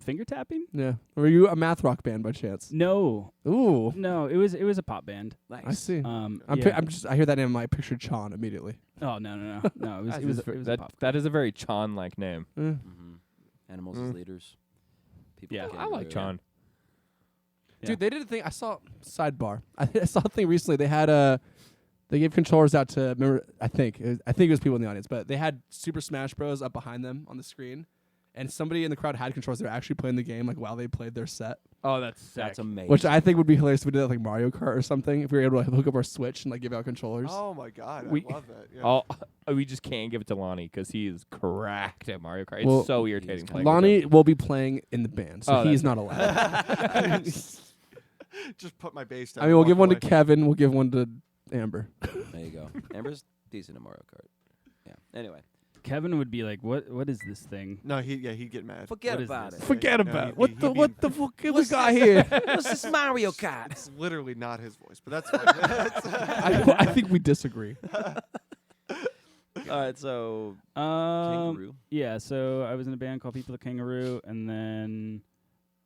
Speaker 5: Finger tapping?
Speaker 2: Yeah. Were you a math rock band by chance?
Speaker 5: No,
Speaker 2: Ooh.
Speaker 5: no. It was a pop band.
Speaker 3: Nice.
Speaker 2: I see.
Speaker 5: Yeah.
Speaker 2: I hear that name, I picture Chon immediately.
Speaker 5: Oh no. No, it was
Speaker 1: That
Speaker 5: it was,
Speaker 1: is
Speaker 5: it was a
Speaker 1: that
Speaker 5: pop.
Speaker 1: that is a very Chon-like name.
Speaker 2: Eh.
Speaker 3: Animals
Speaker 1: Mm.
Speaker 3: as leaders. People
Speaker 5: Yeah.
Speaker 3: the
Speaker 1: I like
Speaker 3: Kangaroo.
Speaker 1: Chon.
Speaker 5: Yeah.
Speaker 2: Dude, they did a thing. I saw sidebar. I saw a thing recently. They had they gave controllers out to remember. I think it was people in the audience, but they had Super Smash Bros. Up behind them on the screen, and somebody in the crowd had controllers. They were actually playing the game like while they played their set,
Speaker 1: Oh, that's sick.
Speaker 3: That's amazing.
Speaker 2: which I think would be hilarious if we did that like Mario Kart or something. If we were able to hook up our Switch and like give out controllers.
Speaker 4: Oh my God,
Speaker 1: We-
Speaker 4: I love that. Yeah.
Speaker 1: All, we just can't give it to Lonnie because he is cracked at Mario Kart. It's
Speaker 2: Well,
Speaker 1: so irritating.
Speaker 3: he's
Speaker 1: playing with
Speaker 2: Lonnie
Speaker 1: him.
Speaker 2: will be playing in the band, so
Speaker 1: Oh,
Speaker 2: he's
Speaker 1: that's-
Speaker 2: not allowed.
Speaker 4: Just put my bass down.
Speaker 2: I mean, we'll
Speaker 4: and
Speaker 2: give
Speaker 4: walk
Speaker 2: one to
Speaker 4: away.
Speaker 2: Kevin. We'll give one to Amber.
Speaker 3: There you go. Amber's decent at Mario Kart. Yeah. Anyway,
Speaker 5: Kevin would be like, "What is this thing?"
Speaker 4: No, he'd get mad.
Speaker 3: forget
Speaker 5: What is
Speaker 3: about
Speaker 5: this?
Speaker 3: it.
Speaker 2: Forget
Speaker 4: Yeah,
Speaker 2: about
Speaker 4: he-
Speaker 2: it. What
Speaker 4: he'd
Speaker 2: the
Speaker 4: be
Speaker 2: what
Speaker 4: in-
Speaker 2: the fuck have we got here?
Speaker 3: What's this Mario Kart?
Speaker 4: It's literally not his voice, but that's fine.
Speaker 2: I think we disagree.
Speaker 3: All right, so
Speaker 5: Um,
Speaker 3: Kangaroo.
Speaker 5: Yeah, so I was in a band called People the Kangaroo, and then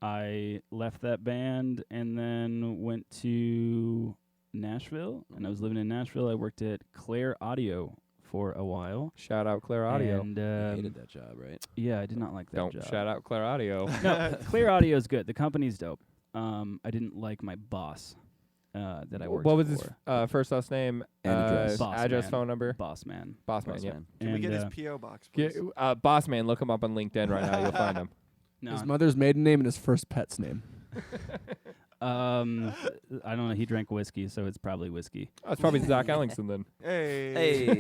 Speaker 5: I left that band and then went to Nashville, and I was living in Nashville. I worked at Claire Audio for a while.
Speaker 1: Shout out Claire Audio.
Speaker 5: And,
Speaker 3: You hated that job, right?
Speaker 5: yeah, I did not like that
Speaker 1: Don't
Speaker 5: job.
Speaker 1: shout out Claire Audio.
Speaker 5: No, Claire Audio is good. The company's dope. I didn't like my boss that I worked
Speaker 1: What was
Speaker 5: for.
Speaker 1: his first last name?
Speaker 3: And address.
Speaker 5: Boss
Speaker 1: address,
Speaker 5: man.
Speaker 1: phone number.
Speaker 5: Boss man.
Speaker 1: Boss man.
Speaker 3: Boss
Speaker 1: Yeah.
Speaker 3: man.
Speaker 4: Can we
Speaker 5: And,
Speaker 4: get his PO box,
Speaker 1: Get,
Speaker 4: please?
Speaker 1: Boss man. Look him up on LinkedIn right now. You'll find him.
Speaker 5: No.
Speaker 2: His mother's maiden name and his first pet's name.
Speaker 5: I don't know. He drank whiskey, so it's probably whiskey.
Speaker 1: Oh, it's probably Zach Ellingson then.
Speaker 4: Hey.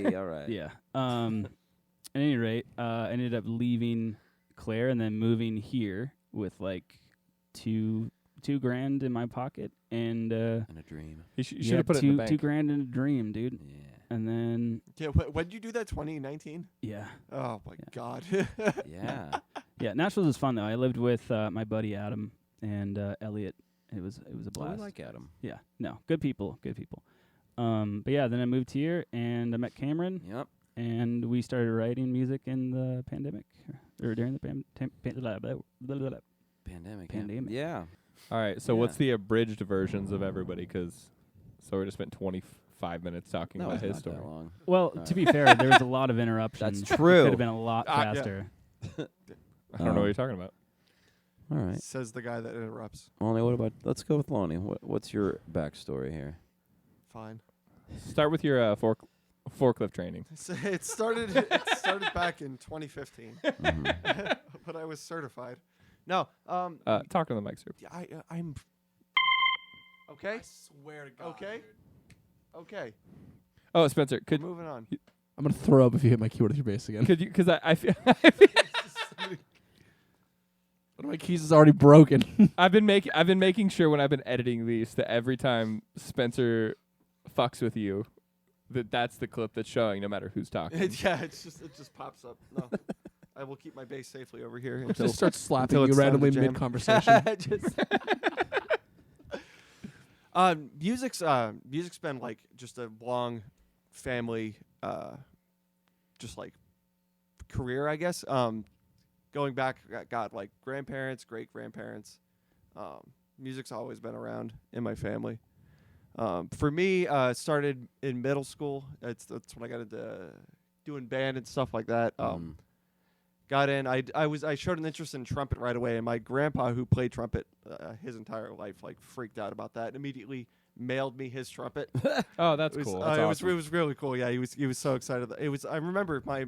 Speaker 3: Hey, all right.
Speaker 5: Yeah. At any rate, I ended up leaving Claire and then moving here with like $2,000 in my pocket and
Speaker 3: And a dream.
Speaker 1: You should
Speaker 5: yeah,
Speaker 1: have put it in the bank.
Speaker 5: $2,000 in a dream, dude.
Speaker 3: Yeah.
Speaker 5: And then
Speaker 4: Yeah, when did you do that? 2019?
Speaker 5: yeah,
Speaker 4: Oh my
Speaker 5: Yeah.
Speaker 4: God.
Speaker 3: Yeah.
Speaker 5: yeah. Nashville was fun though. I lived with my buddy Adam and Elliot. It was a
Speaker 3: Oh,
Speaker 5: blast.
Speaker 3: we like Adam.
Speaker 5: Yeah, no, good people. But yeah, then I moved here and I met Cameron.
Speaker 3: Yep.
Speaker 5: And we started writing music in the pandemic, or during the
Speaker 3: Pandemic.
Speaker 5: Pandemic.
Speaker 3: Yeah.
Speaker 1: All right, so
Speaker 3: Yeah.
Speaker 1: what's the abridged versions of everybody? Because we just spent 25 minutes talking
Speaker 3: That
Speaker 1: about
Speaker 3: was
Speaker 1: his
Speaker 3: not
Speaker 1: story.
Speaker 3: that long.
Speaker 5: Well,
Speaker 3: Alright.
Speaker 5: to be fair, there was a lot of interruptions.
Speaker 3: That's true.
Speaker 5: Could have been a lot
Speaker 1: Yeah.
Speaker 5: faster.
Speaker 1: I don't know what you're talking about.
Speaker 3: All right.
Speaker 4: Says the guy that interrupts.
Speaker 3: Lonnie, what about? Let's go with Lonnie. What's your backstory here?
Speaker 4: Fine.
Speaker 1: Start with your forklift training.
Speaker 4: It started back in 2015,
Speaker 3: Mhm.
Speaker 4: but I was certified. No.
Speaker 1: Talk to the mic, sir.
Speaker 4: I'm. Okay.
Speaker 2: swear to
Speaker 4: Okay. Okay.
Speaker 1: Oh, Spencer, could
Speaker 4: Moving on.
Speaker 2: I'm gonna throw up if you hit my keyboard with your bass again.
Speaker 1: could you? Because I feel
Speaker 2: One of my keys is already broken.
Speaker 1: I've been making sure when I've been editing these that every time Spencer fucks with you, that's the clip that's showing, no matter who's talking.
Speaker 4: It just pops up. No. I will keep my bass safely over here until
Speaker 2: Just start slapping
Speaker 4: until
Speaker 2: you
Speaker 4: it's time to
Speaker 2: randomly
Speaker 4: jam.
Speaker 2: mid conversation.
Speaker 4: Music's been like just a long family, just like career, I guess. Going back, got like grandparents, great grandparents. Music's always been around in my family. For me, it started in middle school. That's when I got into doing band and stuff like that.
Speaker 3: Mm.
Speaker 4: Got in. I showed an interest in trumpet right away, and my grandpa, who played trumpet his entire life, like freaked out about that and immediately mailed me his trumpet.
Speaker 1: Oh, that's
Speaker 4: It was,
Speaker 1: cool.
Speaker 4: it
Speaker 1: That's
Speaker 4: was
Speaker 1: awesome.
Speaker 4: it was really cool. Yeah, he was so excited. It was. I remember my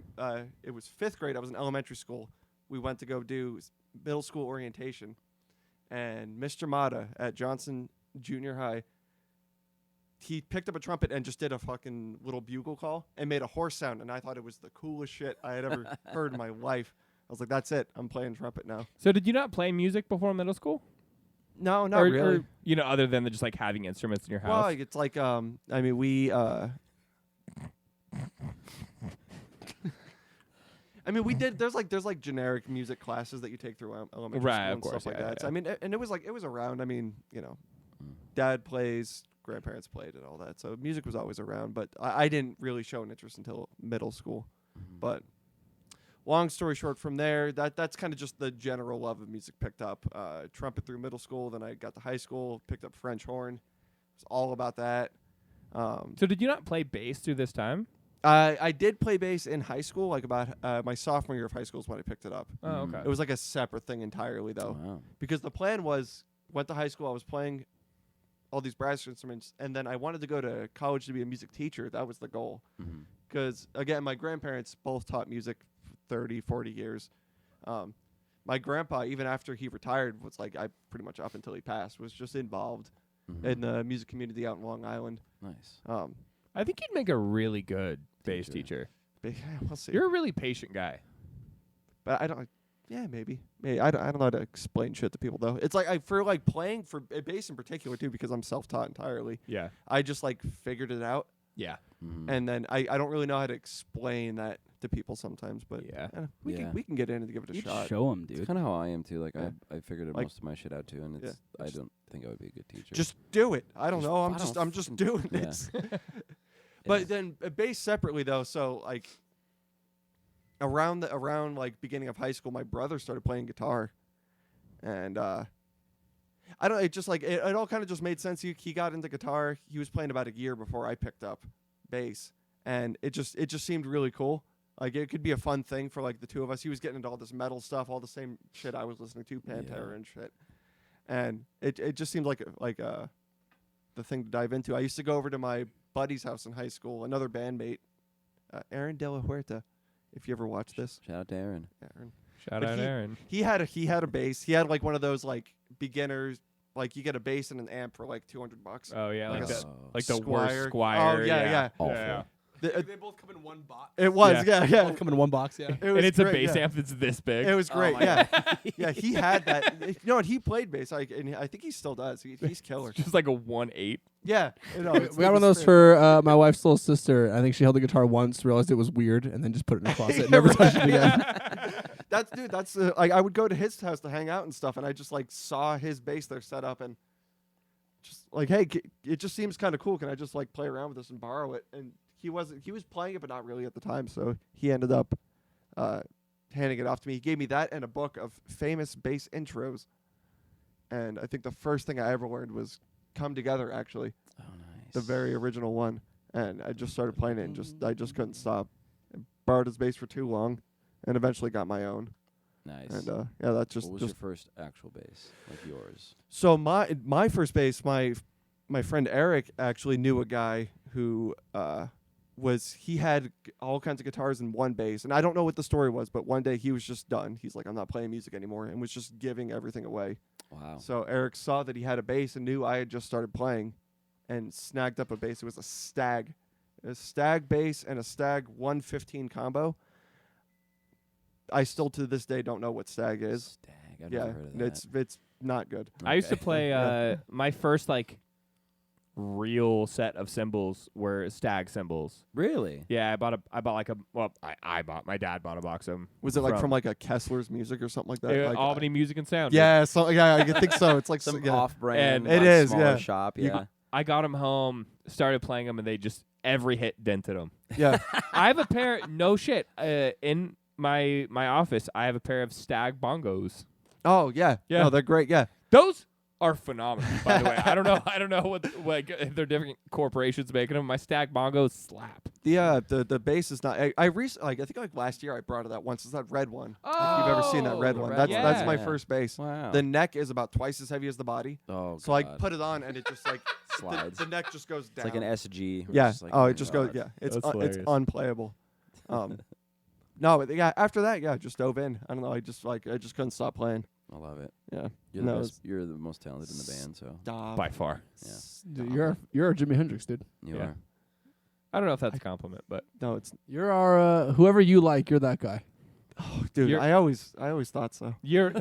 Speaker 4: it was 5th grade. I was in elementary school. We went to go do middle school orientation, and Mr. Mata at Johnson Junior High, he picked up a trumpet and just did a fucking little bugle call and made a horse sound, and I thought it was the coolest shit I had ever heard in my life. I was like, that's it. I'm playing trumpet now.
Speaker 1: So did you not play music before middle school?
Speaker 4: No, not
Speaker 1: or,
Speaker 4: really.
Speaker 1: Or, other than just like having instruments in your
Speaker 4: Well,
Speaker 1: house.
Speaker 4: it's like I mean, we I mean, we did. There's like generic music classes that you take through elementary
Speaker 1: Right,
Speaker 4: school
Speaker 1: of
Speaker 4: and
Speaker 1: course,
Speaker 4: stuff like
Speaker 1: yeah,
Speaker 4: that. So,
Speaker 1: yeah.
Speaker 4: I mean, and it was around. I mean,
Speaker 3: Mm.
Speaker 4: dad plays, grandparents played, and all that. So music was always around, but I didn't really show an interest until middle school.
Speaker 3: Mhm.
Speaker 4: But long story short, from there, that's kind of just the general love of music picked up. Trumpet through middle school, then I got to high school, picked up French horn. It's all about that.
Speaker 1: So did you not play bass through this time?
Speaker 4: I did play bass in high school, like about my sophomore year of high school is when I picked it up.
Speaker 1: Oh,
Speaker 3: Mm.
Speaker 1: okay.
Speaker 4: It was like a separate thing entirely, though,
Speaker 3: Wow.
Speaker 4: because the plan was went to high school. I was playing all these brass instruments, and then I wanted to go to college to be a music teacher. That was the goal.
Speaker 3: Mhm.
Speaker 4: Because again, my grandparents both taught music for 30, 40 years. My grandpa, even after he retired, was like I pretty much up until he passed was just involved
Speaker 3: Mhm.
Speaker 4: in the music community out in Long Island.
Speaker 3: Nice.
Speaker 1: I think you'd make a really good bass
Speaker 3: Teacher.
Speaker 1: teacher.
Speaker 4: But yeah, we'll see.
Speaker 1: You're a really patient guy.
Speaker 4: But I don't. Yeah, maybe. I don't know how to explain shit to people though. It's like I for like playing for bass in particular too, because I'm self-taught entirely.
Speaker 1: Yeah.
Speaker 4: I just like figured it out,
Speaker 1: Yeah.
Speaker 3: Mhm.
Speaker 4: and then I don't really know how to explain that to people sometimes. But
Speaker 1: Yeah.
Speaker 4: we
Speaker 3: Yeah.
Speaker 4: can get in and give it a
Speaker 5: You
Speaker 4: shot.
Speaker 5: show him,
Speaker 3: It's
Speaker 5: dude.
Speaker 3: kind of how I am too. Like
Speaker 4: Yeah.
Speaker 3: I figured
Speaker 4: Like-
Speaker 3: most of my shit out too, and it's I
Speaker 4: Just-
Speaker 3: don't think I would be a good teacher.
Speaker 4: Just do it. I don't
Speaker 3: Just-
Speaker 4: know.
Speaker 3: I
Speaker 4: I'm
Speaker 3: don't
Speaker 4: just
Speaker 3: fucking-
Speaker 4: doing
Speaker 3: yeah.
Speaker 4: it. But then bass separately though. So like around like beginning of high school, my brother started playing guitar, and I don't. It just like it all kind of just made sense. He got into guitar. He was playing about a year before I picked up bass, and it just seemed really cool. Like it could be a fun thing for like the two of us. He was getting into all this metal stuff, all the same shit I was listening to, Pantera
Speaker 3: Yeah.
Speaker 4: and shit, and it just seemed like the thing to dive into. I used to go over to my buddy's house in high school, another bandmate, Aaron De La Huerta, if you ever watch this.
Speaker 3: Shout out to Aaron.
Speaker 1: Shout
Speaker 4: But
Speaker 1: out Aaron.
Speaker 4: He had a bass. He had like one of those like beginners, like you get a bass and an amp for like $200.
Speaker 1: Oh yeah, like
Speaker 3: Nice.
Speaker 1: the like the
Speaker 4: Squire.
Speaker 1: worst Squire.
Speaker 4: Oh, yeah, yeah.
Speaker 3: Awful.
Speaker 1: yeah.
Speaker 2: They both come in one box.
Speaker 4: It was,
Speaker 1: Yeah.
Speaker 4: yeah,
Speaker 2: They
Speaker 4: yeah.
Speaker 2: both come in one box. Yeah.
Speaker 4: It was
Speaker 1: And it's a
Speaker 4: great,
Speaker 1: bass
Speaker 4: yeah.
Speaker 1: amp that's this big.
Speaker 4: It was
Speaker 3: Oh
Speaker 4: great,
Speaker 3: my
Speaker 4: yeah.
Speaker 3: God.
Speaker 4: Yeah, he had that. You know what? He played bass, and I think he still does. He's killer.
Speaker 1: Just like a 1/8.
Speaker 4: Yeah, you know,
Speaker 2: We
Speaker 4: it's
Speaker 2: got one of those for my wife's little sister. I think she held the guitar once, realized it was weird, and then just put it in the closet and never touched it again.
Speaker 4: That's like I would go to his house to hang out and stuff, and I just like saw his bass there set up, and just like, hey, it just seems kind of cool. Can I just like play around with this and borrow it? And he was playing it, but not really at the time. So he ended up handing it off to me. He gave me that and a book of famous bass intros. And I think the first thing I ever learned was "Come Together." Actually,
Speaker 3: Oh, nice.
Speaker 4: the very original one. And I just started playing it, and I just couldn't stop. I borrowed his bass for too long, and eventually got my own.
Speaker 3: Nice.
Speaker 4: And yeah, that's
Speaker 3: what was
Speaker 4: just
Speaker 3: your first actual bass, like yours?
Speaker 4: so my first bass. My friend Eric actually knew a guy who he had all kinds of guitars in one bass, and I don't know what the story was, but one day he was just done. He's like, I'm not playing music anymore, and was just giving everything away.
Speaker 3: Wow.
Speaker 4: So Eric saw that he had a bass and knew I had just started playing, and snagged up a bass. It was a Stag bass and a Stag 115 combo. I still to this day don't know what Stag is.
Speaker 3: Stag. I've
Speaker 4: Yeah,
Speaker 3: never heard of that.
Speaker 4: it's not good.
Speaker 1: I used to
Speaker 3: Okay.
Speaker 1: play
Speaker 4: Yeah.
Speaker 1: my first like real set of cymbals were Stag cymbals.
Speaker 3: Really?
Speaker 1: Yeah, I bought my dad bought a box of them.
Speaker 4: Was it like from like a Kessler's Music or something like that? Like,
Speaker 1: Albany Music and Sound.
Speaker 4: Yeah, so yeah, I think so. It's like
Speaker 3: Some
Speaker 4: yeah.
Speaker 3: off-brand,
Speaker 1: And
Speaker 4: it
Speaker 3: like,
Speaker 4: is,
Speaker 3: smaller
Speaker 4: yeah.
Speaker 3: shop.
Speaker 4: You
Speaker 3: Yeah.
Speaker 1: I got them home, started playing them, and they just every hit dented them.
Speaker 4: Yeah.
Speaker 1: I have a pair. No shit. In my office, I have a pair of Stag bongos.
Speaker 4: Oh yeah.
Speaker 1: Yeah.
Speaker 4: No, they're great. Yeah.
Speaker 1: Those are phenomenal. By the way, I don't know what if they're different corporations making them. My Stag bongos slap.
Speaker 4: The bass is not. I think like last year I brought it out once. It's that red one. If you've ever seen that red
Speaker 3: the
Speaker 4: one,
Speaker 3: red
Speaker 4: that's
Speaker 1: one.
Speaker 4: that's my
Speaker 3: Yeah.
Speaker 4: first bass.
Speaker 3: Wow.
Speaker 4: The neck is about twice as heavy as the body.
Speaker 3: oh,
Speaker 4: So I
Speaker 3: God.
Speaker 4: put it on and it just like
Speaker 3: Slides.
Speaker 4: the neck just goes
Speaker 3: It's
Speaker 4: down.
Speaker 3: like an SG.
Speaker 4: Yeah.
Speaker 3: Just like,
Speaker 4: Oh, it just goes.
Speaker 3: God.
Speaker 4: Yeah. It's
Speaker 1: That's
Speaker 4: it's
Speaker 1: hilarious.
Speaker 4: unplayable. No, but yeah. After that, yeah, just dove in. I don't know. I just couldn't stop playing.
Speaker 3: I love it.
Speaker 4: Yeah.
Speaker 3: You're
Speaker 4: No,
Speaker 3: the
Speaker 4: it's-
Speaker 3: best. You're the most talented in the band, so
Speaker 1: By far.
Speaker 3: Yeah.
Speaker 2: Dude, you're our Jimi Hendrix, dude.
Speaker 3: you
Speaker 1: Yeah.
Speaker 3: are.
Speaker 1: I don't know if that's a compliment, but
Speaker 4: No, it's
Speaker 2: You're our whoever you like. You're that guy.
Speaker 4: dude.
Speaker 1: You're-
Speaker 4: I always thought so.
Speaker 1: you're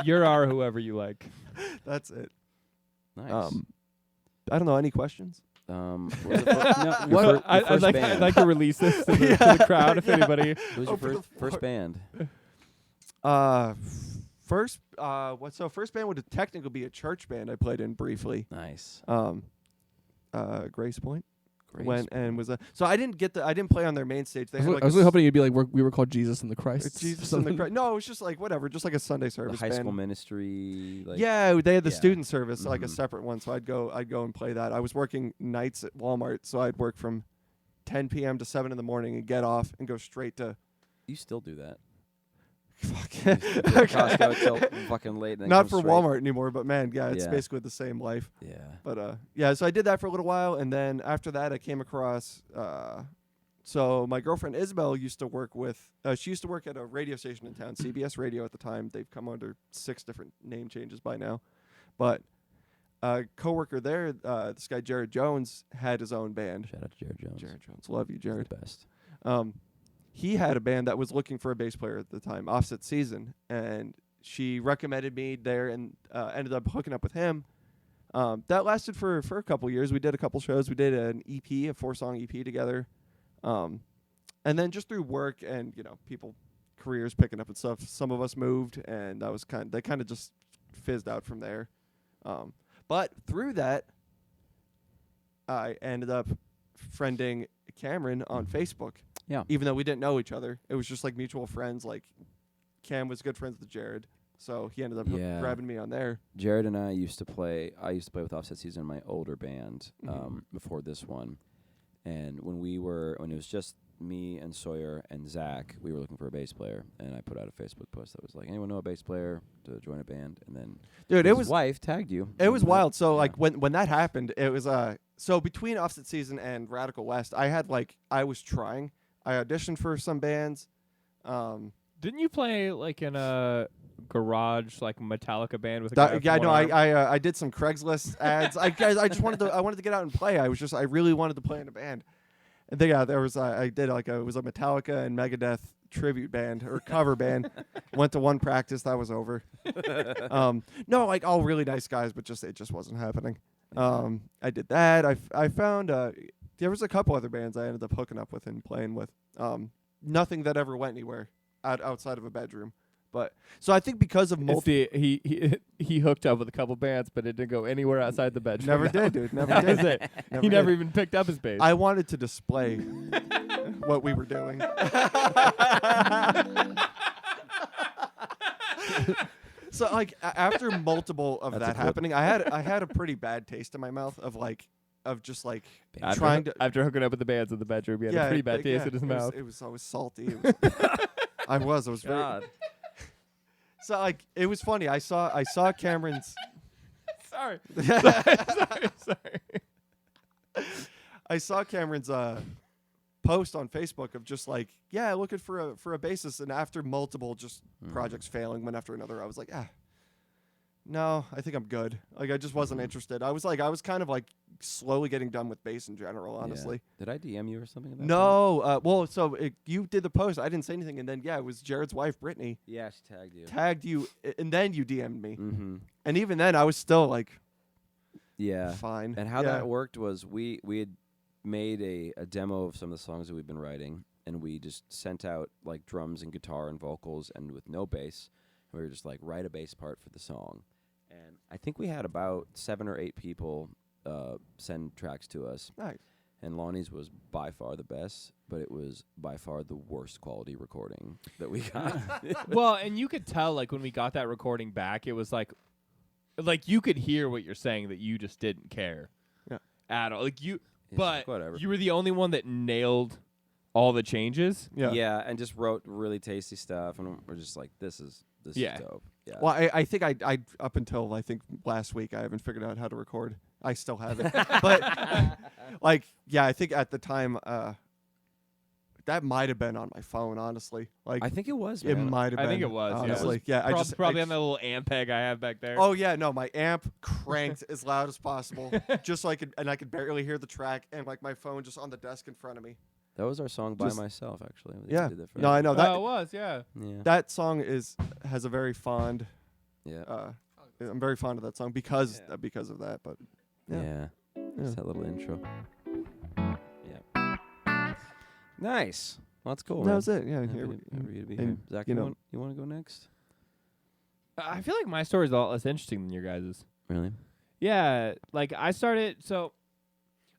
Speaker 1: you're our whoever you like.
Speaker 4: That's it.
Speaker 3: Nice.
Speaker 4: I don't know. Any questions?
Speaker 3: What was the fir-
Speaker 5: No,
Speaker 3: your
Speaker 5: what-
Speaker 3: fir- your first
Speaker 1: I'd
Speaker 3: band.
Speaker 1: like to release this to the crowd if anybody.
Speaker 3: What was your
Speaker 4: Open the
Speaker 3: first
Speaker 4: floor.
Speaker 3: band?
Speaker 4: First band would technically be a church band I played in briefly.
Speaker 3: Nice.
Speaker 4: Grace Point.
Speaker 3: Great.
Speaker 4: Went and was so I didn't play on their main stage. They
Speaker 2: I
Speaker 4: had
Speaker 2: was,
Speaker 4: like
Speaker 2: I was
Speaker 4: a
Speaker 2: really hoping you'd be like we were called Jesus and the Christ.
Speaker 4: Jesus and the Christ. No, it was just like whatever, just like a Sunday
Speaker 3: the
Speaker 4: service
Speaker 3: high
Speaker 4: band.
Speaker 3: school ministry. Like,
Speaker 4: Yeah, they had the
Speaker 3: Yeah.
Speaker 4: student service, like a
Speaker 3: Mhm.
Speaker 4: separate one. So I'd go and play that. I was working nights at Walmart, so I'd work from 10 p.m. to 7 in the morning and get off and go straight to
Speaker 3: You still do that.
Speaker 4: fuck.
Speaker 3: Costco till fucking late. And then
Speaker 4: Not
Speaker 3: come
Speaker 4: for
Speaker 3: straight.
Speaker 4: Walmart anymore, but man, yeah, it's
Speaker 3: Yeah.
Speaker 4: basically the same life.
Speaker 3: Yeah.
Speaker 4: But yeah, so I did that for a little while, and then after that, I came across. So my girlfriend Isabel used to work with. She used to work at a radio station in town, CBS Radio at the time. They've come under 6 different name changes by now, but a coworker there, this guy Jared Jones, had his own band.
Speaker 3: Shout out to Jared Jones.
Speaker 4: Jared Jones, love you,
Speaker 3: He's
Speaker 4: Jared.
Speaker 3: the best.
Speaker 4: He had a band that was looking for a bass player at the time, Offset Season, and she recommended me there, and ended up hooking up with him. That lasted for a couple years. We did a couple shows. We did an EP, a 4-song EP together, and then just through work and people careers picking up and stuff, some of us moved, and that was they kind of just fizzed out from there. But through that, I ended up friending Cameron on Facebook.
Speaker 3: Yeah.
Speaker 4: Even though we didn't know each other, it was just like mutual friends. Like Cam was good friends with Jared, so he ended up
Speaker 3: Yeah.
Speaker 4: grabbing me on there.
Speaker 3: Jared and I used to play. I used to play with Offset Season in my older band
Speaker 4: Mhm.
Speaker 3: before this one, and when it was just me and Sawyer and Zach, we were looking for a bass player, and I put out a Facebook post that was like, "Anyone know a bass player to join a band?" And then
Speaker 4: Dude,
Speaker 3: his
Speaker 4: it was
Speaker 3: wife tagged you.
Speaker 4: It was
Speaker 3: and,
Speaker 4: wild. So
Speaker 3: yeah.
Speaker 4: like when that happened, it was so between Offset Season and Radical West, I was trying. I auditioned for some bands,
Speaker 1: Didn't you play like in a garage like Metallica band with a guy
Speaker 4: Yeah,
Speaker 1: with
Speaker 4: no,
Speaker 1: one arm?
Speaker 4: I did some Craigslist ads. I just wanted to get out and play. I really wanted to play in a band. And then, there was I did like it was a Metallica and Megadeth tribute band or cover band. Went to one practice, that was over. No, like all really nice guys, but it just wasn't happening. I did that. I found there was a couple other bands I ended up hooking up with and playing with. Nothing that ever went anywhere outside of a bedroom. But so I think because of
Speaker 1: It's he hooked up with a couple bands, but it didn't go anywhere outside the bedroom.
Speaker 4: never did, dude. Never
Speaker 1: That
Speaker 4: did.
Speaker 1: was it.
Speaker 4: Never
Speaker 1: He never
Speaker 4: did.
Speaker 1: even picked up his bass.
Speaker 4: I wanted to display what we were doing. So like after multiple of
Speaker 3: That's a
Speaker 4: that
Speaker 3: clip.
Speaker 4: happening, I had a pretty bad taste in my mouth of just like
Speaker 1: after,
Speaker 4: trying to
Speaker 1: after hooking up with the bands in the bedroom, he had a pretty bad taste in his mouth.
Speaker 4: It was salty. I was very.
Speaker 3: God.
Speaker 4: So like it was funny. I saw Cameron's.
Speaker 1: Sorry.
Speaker 4: I saw Cameron's post on Facebook of just like, yeah, looking for a bassist, and after multiple just projects failing one after another, I was like, no, I think I'm good. Like I just wasn't interested. I was kind of like slowly getting done with bass in general, honestly.
Speaker 3: Did I DM you or something about
Speaker 4: No, well, so you did the post. I didn't say anything, and then it was Jared's wife, Brittany,
Speaker 3: that? Yeah, she tagged you.
Speaker 4: tagged you, and then you DM'd me,
Speaker 3: Mm-hmm.
Speaker 4: and even then I was still like,
Speaker 3: Yeah.
Speaker 4: fine.
Speaker 3: And how
Speaker 4: Yeah.
Speaker 3: that worked was we had made a demo of some of the songs that we've been writing, and we just sent out like drums and guitar and vocals and with no bass. And we were just like, write a bass part for the song. And I think we had about 7 or 8 people send tracks to us.
Speaker 4: Nice.
Speaker 3: And Lonnie's was by far the best, but it was by far the worst quality recording that we got.
Speaker 1: Well, and you could tell like when we got that recording back, it was like you could hear what you're saying that you just didn't care.
Speaker 4: Yeah.
Speaker 1: At all. Like you
Speaker 3: It's
Speaker 1: but
Speaker 3: like, whatever.
Speaker 1: you were the only one that nailed all the changes.
Speaker 4: Yeah.
Speaker 3: And just wrote really tasty stuff, and we're just like, this is
Speaker 1: Yeah.
Speaker 3: dope. Yeah.
Speaker 4: Well, I think I up until I think last week I haven't figured out how to record. I still haven't. But like, yeah, I think at the time that might have been on my phone, honestly. Like
Speaker 3: I think it was.
Speaker 4: it
Speaker 3: Man.
Speaker 4: might have been.
Speaker 1: I think it was, yeah.
Speaker 4: honestly. Yeah, I just
Speaker 1: Probably on that little amp peg I have back there.
Speaker 4: Oh yeah, no, my amp cranked as loud as possible, just so I could barely hear the track, and like my phone just on the desk in front of me.
Speaker 3: That was our song by
Speaker 4: Just-
Speaker 3: myself, actually. We
Speaker 4: Yeah.
Speaker 3: did that for
Speaker 4: No, I know
Speaker 1: Oh,
Speaker 4: that
Speaker 1: it was, yeah.
Speaker 3: Yeah.
Speaker 4: that song has a very fond.
Speaker 3: Yeah.
Speaker 4: I'm very fond of that song because
Speaker 3: Yeah.
Speaker 4: because of that. But yeah.
Speaker 3: Yeah.
Speaker 4: Yeah.
Speaker 3: Just that little intro. Yeah. Nice. Well, that's cool.
Speaker 4: that
Speaker 3: man.
Speaker 4: was it. Yeah,
Speaker 3: Happy
Speaker 4: here
Speaker 3: to-
Speaker 4: we-
Speaker 3: happy to be
Speaker 4: and,
Speaker 3: here. Zach,
Speaker 4: you know-
Speaker 3: you want to go next?
Speaker 1: I feel like my story is a lot less interesting than your guys's.
Speaker 3: Really?
Speaker 1: Yeah, like I started. So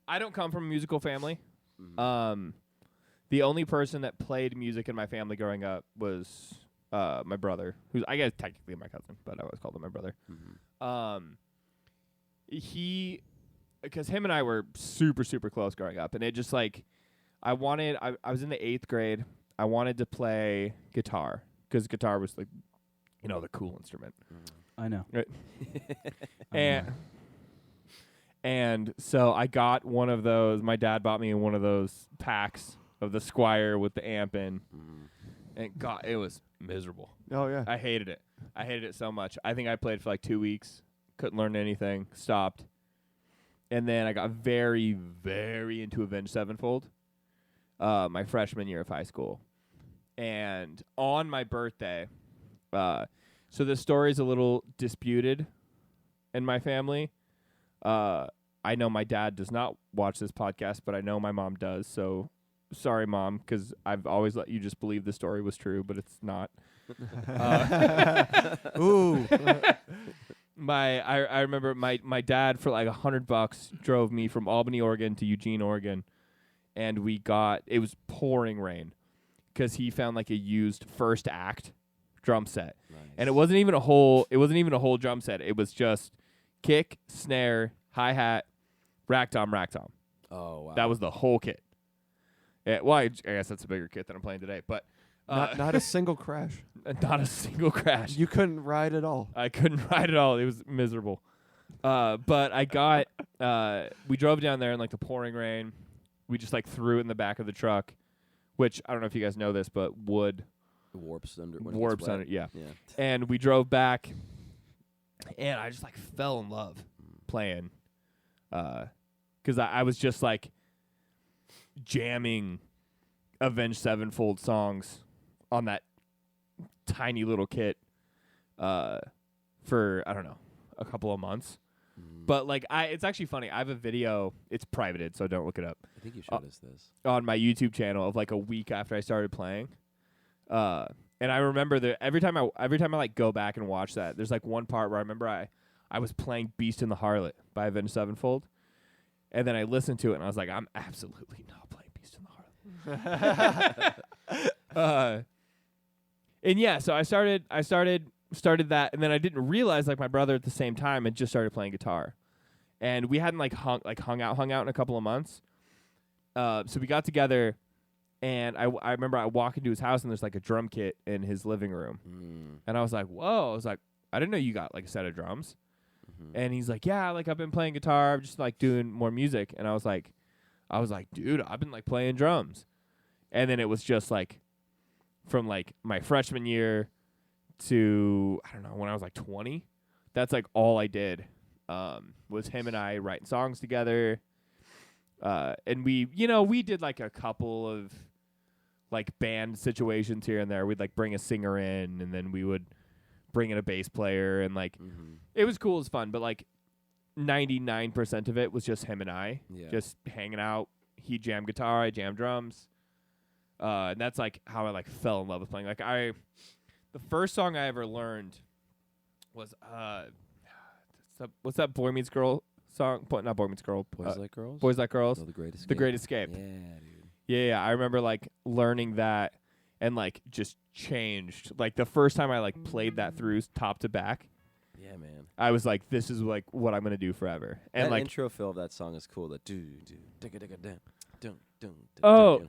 Speaker 1: I don't come from a musical family.
Speaker 3: Mm-hmm.
Speaker 1: The only person that played music in my family growing up was my brother, who's I guess technically my cousin, but I always called him my brother.
Speaker 3: Mm-hmm.
Speaker 1: Because him and I were super super close growing up, and it just like I was in the 8th grade. I wanted to play guitar because guitar was like, the cool instrument.
Speaker 5: I know.
Speaker 1: Right.
Speaker 5: I
Speaker 1: And
Speaker 5: know.
Speaker 1: and so I got one of those. My dad bought me one of those packs of the Squire with the amp in, and it was miserable.
Speaker 4: Oh yeah.
Speaker 1: I hated it. I hated it so much. I think I played for like 2 weeks, couldn't learn anything, stopped, and then I got very, very into Avenged Sevenfold, my freshman year of high school, and on my birthday, so this story is a little disputed in my family. I know my dad does not watch this podcast, but I know my mom does. So sorry, Mom, because I've always let you just believe the story was true, but it's not.
Speaker 4: Ooh.
Speaker 1: I remember my dad for like $100 drove me from Albany, Oregon to Eugene, Oregon, and it was pouring rain because he found like a used First Act drum set.
Speaker 3: Nice.
Speaker 1: And it wasn't even a whole drum set. It was just kick, snare, hi-hat, rack tom.
Speaker 3: Oh wow.
Speaker 1: That was the whole kit. Yeah, well, I guess that's a bigger kit than I'm playing today, but
Speaker 4: Not a single crash.
Speaker 1: not a single crash.
Speaker 4: You couldn't ride at all.
Speaker 1: I couldn't ride at all. It was miserable. But I got we drove down there in like the pouring rain. We just like threw it in the back of the truck, which I don't know if you guys know this, but wood
Speaker 3: warps under. When
Speaker 1: warps
Speaker 3: it gets
Speaker 1: under.
Speaker 3: wet.
Speaker 1: Yeah.
Speaker 3: Yeah.
Speaker 1: And we drove back, and I just like fell in love playing, because I was just like jamming Avenged Sevenfold songs on that tiny little kit for I don't know, a couple of months. But like it's actually funny. I have a video. It's privated, so don't look it up.
Speaker 3: I think you showed us this.
Speaker 1: On my YouTube channel of like a week after I started playing. And I remember that every time I like go back and watch that, there's like one part where I remember I was playing Beast in the Harlot by Avenged Sevenfold. And then I listened to it and I was like, I'm absolutely not playing Beast in the Harlot. And yeah, so I started that, and then I didn't realize like my brother at the same time had just started playing guitar. And we hadn't hung out in a couple of months. So we got together, and I remember I walk into his house and there's like a drum kit in his living room. And I was like, whoa, I was like, I didn't know you got like a set of drums. And he's like, yeah, like I've been playing guitar, I'm just like doing more music. And I was like, dude, I've been like playing drums. And then it was just like from like my freshman year to, I don't know, when I was like 20, that's like all I did, was him and I writing songs together. And we did like a couple of like band situations here and there. We'd like bring a singer in, and then we would bring in a bass player, and like it was cool, it was fun, but like 99% of it was just him and I just hanging out. He jammed guitar, I jammed drums. And that's like how I like fell in love with playing. Like the first song I ever learned was what's that Boy Meets Girl song? Not Boy Meets Girl.
Speaker 3: Boys Like Girls.
Speaker 1: Boys Like Girls.
Speaker 3: Oh, The Great Escape.
Speaker 1: The Great Escape.
Speaker 3: Yeah, dude.
Speaker 1: Yeah. I remember like learning that and like just changed. Like the first time I like played that through top to back.
Speaker 3: Yeah, man.
Speaker 1: I was like, this is like what I'm gonna do forever. And
Speaker 3: that
Speaker 1: like
Speaker 3: intro fill of that song is cool. The do digga digga dun dun dun.
Speaker 1: oh.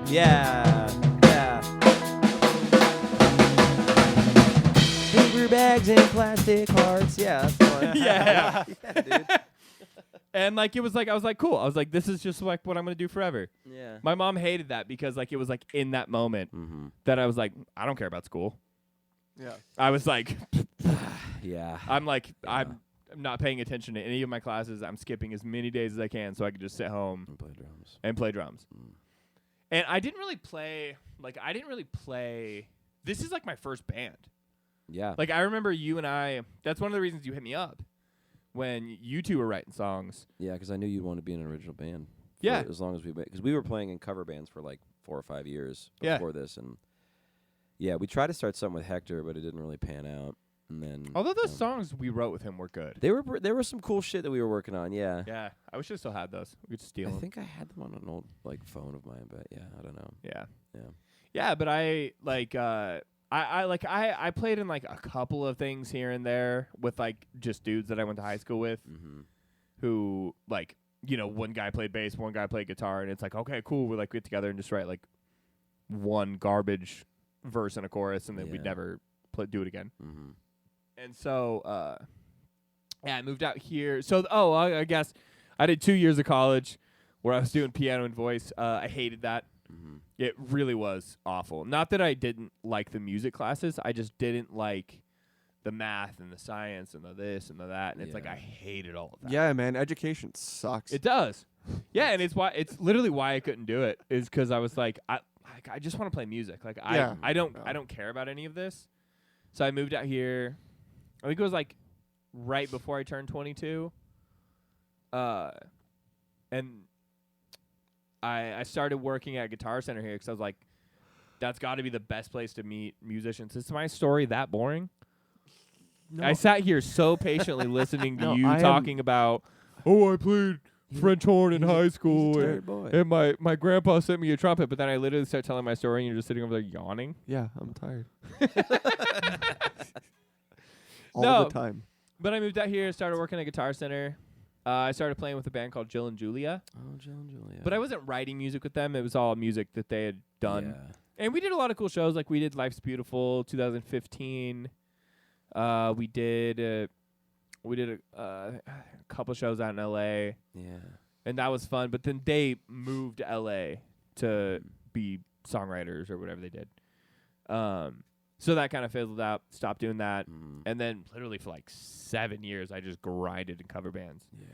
Speaker 3: Yeah. Paper bags and plastic hearts. Yeah, that's the one.
Speaker 1: Yeah.
Speaker 3: Yeah, dude.
Speaker 1: And like it was like I was like cool. I was like, this is just like what I'm gonna do forever.
Speaker 3: Yeah.
Speaker 1: My mom hated that because like it was like in that moment that I was like, I don't care about school.
Speaker 4: Yeah.
Speaker 1: I was like,
Speaker 3: Yeah.
Speaker 1: I'm like I'm not paying attention to any of my classes. I'm skipping as many days as I can so I could just sit home
Speaker 3: And play drums.
Speaker 1: and play drums. And I didn't really play. This is like my first band.
Speaker 3: Yeah.
Speaker 1: Like I remember you and I. That's one of the reasons you hit me up when you two were writing songs.
Speaker 3: Yeah, because I knew you'd want to be in an original band.
Speaker 1: Yeah.
Speaker 3: As long as because we were playing in cover bands for like 4 or 5 years
Speaker 1: Yeah.
Speaker 3: before this, and yeah, we tried to start something with Hector, but it didn't really pan out. And then
Speaker 1: Although those songs we wrote with him were good.
Speaker 3: there were some cool shit that we were working on. Yeah.
Speaker 1: Yeah, I wish I still had those. We could just steal
Speaker 3: I
Speaker 1: them.
Speaker 3: think I had them on an old like phone of mine, but yeah, I don't know.
Speaker 1: Yeah.
Speaker 3: Yeah.
Speaker 1: Yeah, but I like I played in like a couple of things here and there with like just dudes that I went to high school with who like, one guy played bass, one guy played guitar, and it's like, okay, cool, we like get together and just write like one garbage verse and a chorus, and then we'd never do it again. And so I moved out here. So I guess I did 2 years of college where I was doing piano and voice. I hated that. It really was awful. Not that I didn't like the music classes. I just didn't like the math and the science and the this and the that. And it's like I hated all of that.
Speaker 4: Yeah, man. Education sucks.
Speaker 1: It does. Yeah, and it's literally why I couldn't do it is because I was like I just want to play music. Like I don't care about any of this. So I moved out here. I think it was like right before I turned 22. And I started working at Guitar Center here because I was like, that's got to be the best place to meet musicians. Is my story that boring?
Speaker 4: No.
Speaker 1: I sat here so patiently listening to
Speaker 4: No,
Speaker 1: you
Speaker 4: I am-
Speaker 1: talking about, I played French horn in high school,
Speaker 3: Tired boy.
Speaker 1: and my grandpa sent me a trumpet, but then I literally start telling my story, and you're just sitting over there yawning.
Speaker 4: Yeah, I'm tired.
Speaker 1: No.
Speaker 4: All the time.
Speaker 1: But I moved out here, started working at Guitar Center. I started playing with a band called Jill and Julia.
Speaker 3: Oh, Jill and Julia.
Speaker 1: But I wasn't writing music with them. It was all music that they had done.
Speaker 3: Yeah.
Speaker 1: And we did a lot of cool shows. Like we did Life's Beautiful 2015. We did a couple shows out in LA.
Speaker 3: Yeah.
Speaker 1: and that was fun. But then they moved to LA to be songwriters or whatever they did. So that kind of fizzled out. Stopped doing that, and then literally for like 7 years, I just grinded in cover bands.
Speaker 3: Yeah.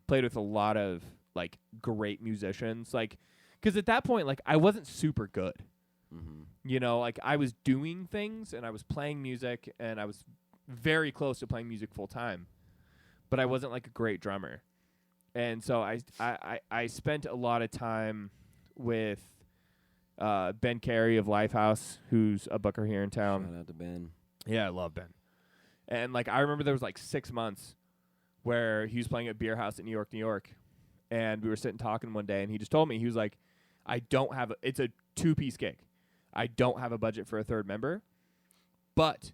Speaker 1: Played with a lot of like great musicians, like, because at that point, like, I wasn't super good. You know, like, I was doing things and I was playing music and I was very close to playing music full time, but I wasn't like a great drummer. And so I spent a lot of time with Ben Carey of Lifehouse, who's a booker here in town.
Speaker 3: Shout out to Ben.
Speaker 1: Yeah, I love Ben. And like, I remember there was like 6 months where he was playing at Beer House in New York, and we were sitting talking one day, and he just told me, he was like, I don't have it's a 2-piece gig. I don't have a budget for a third member, but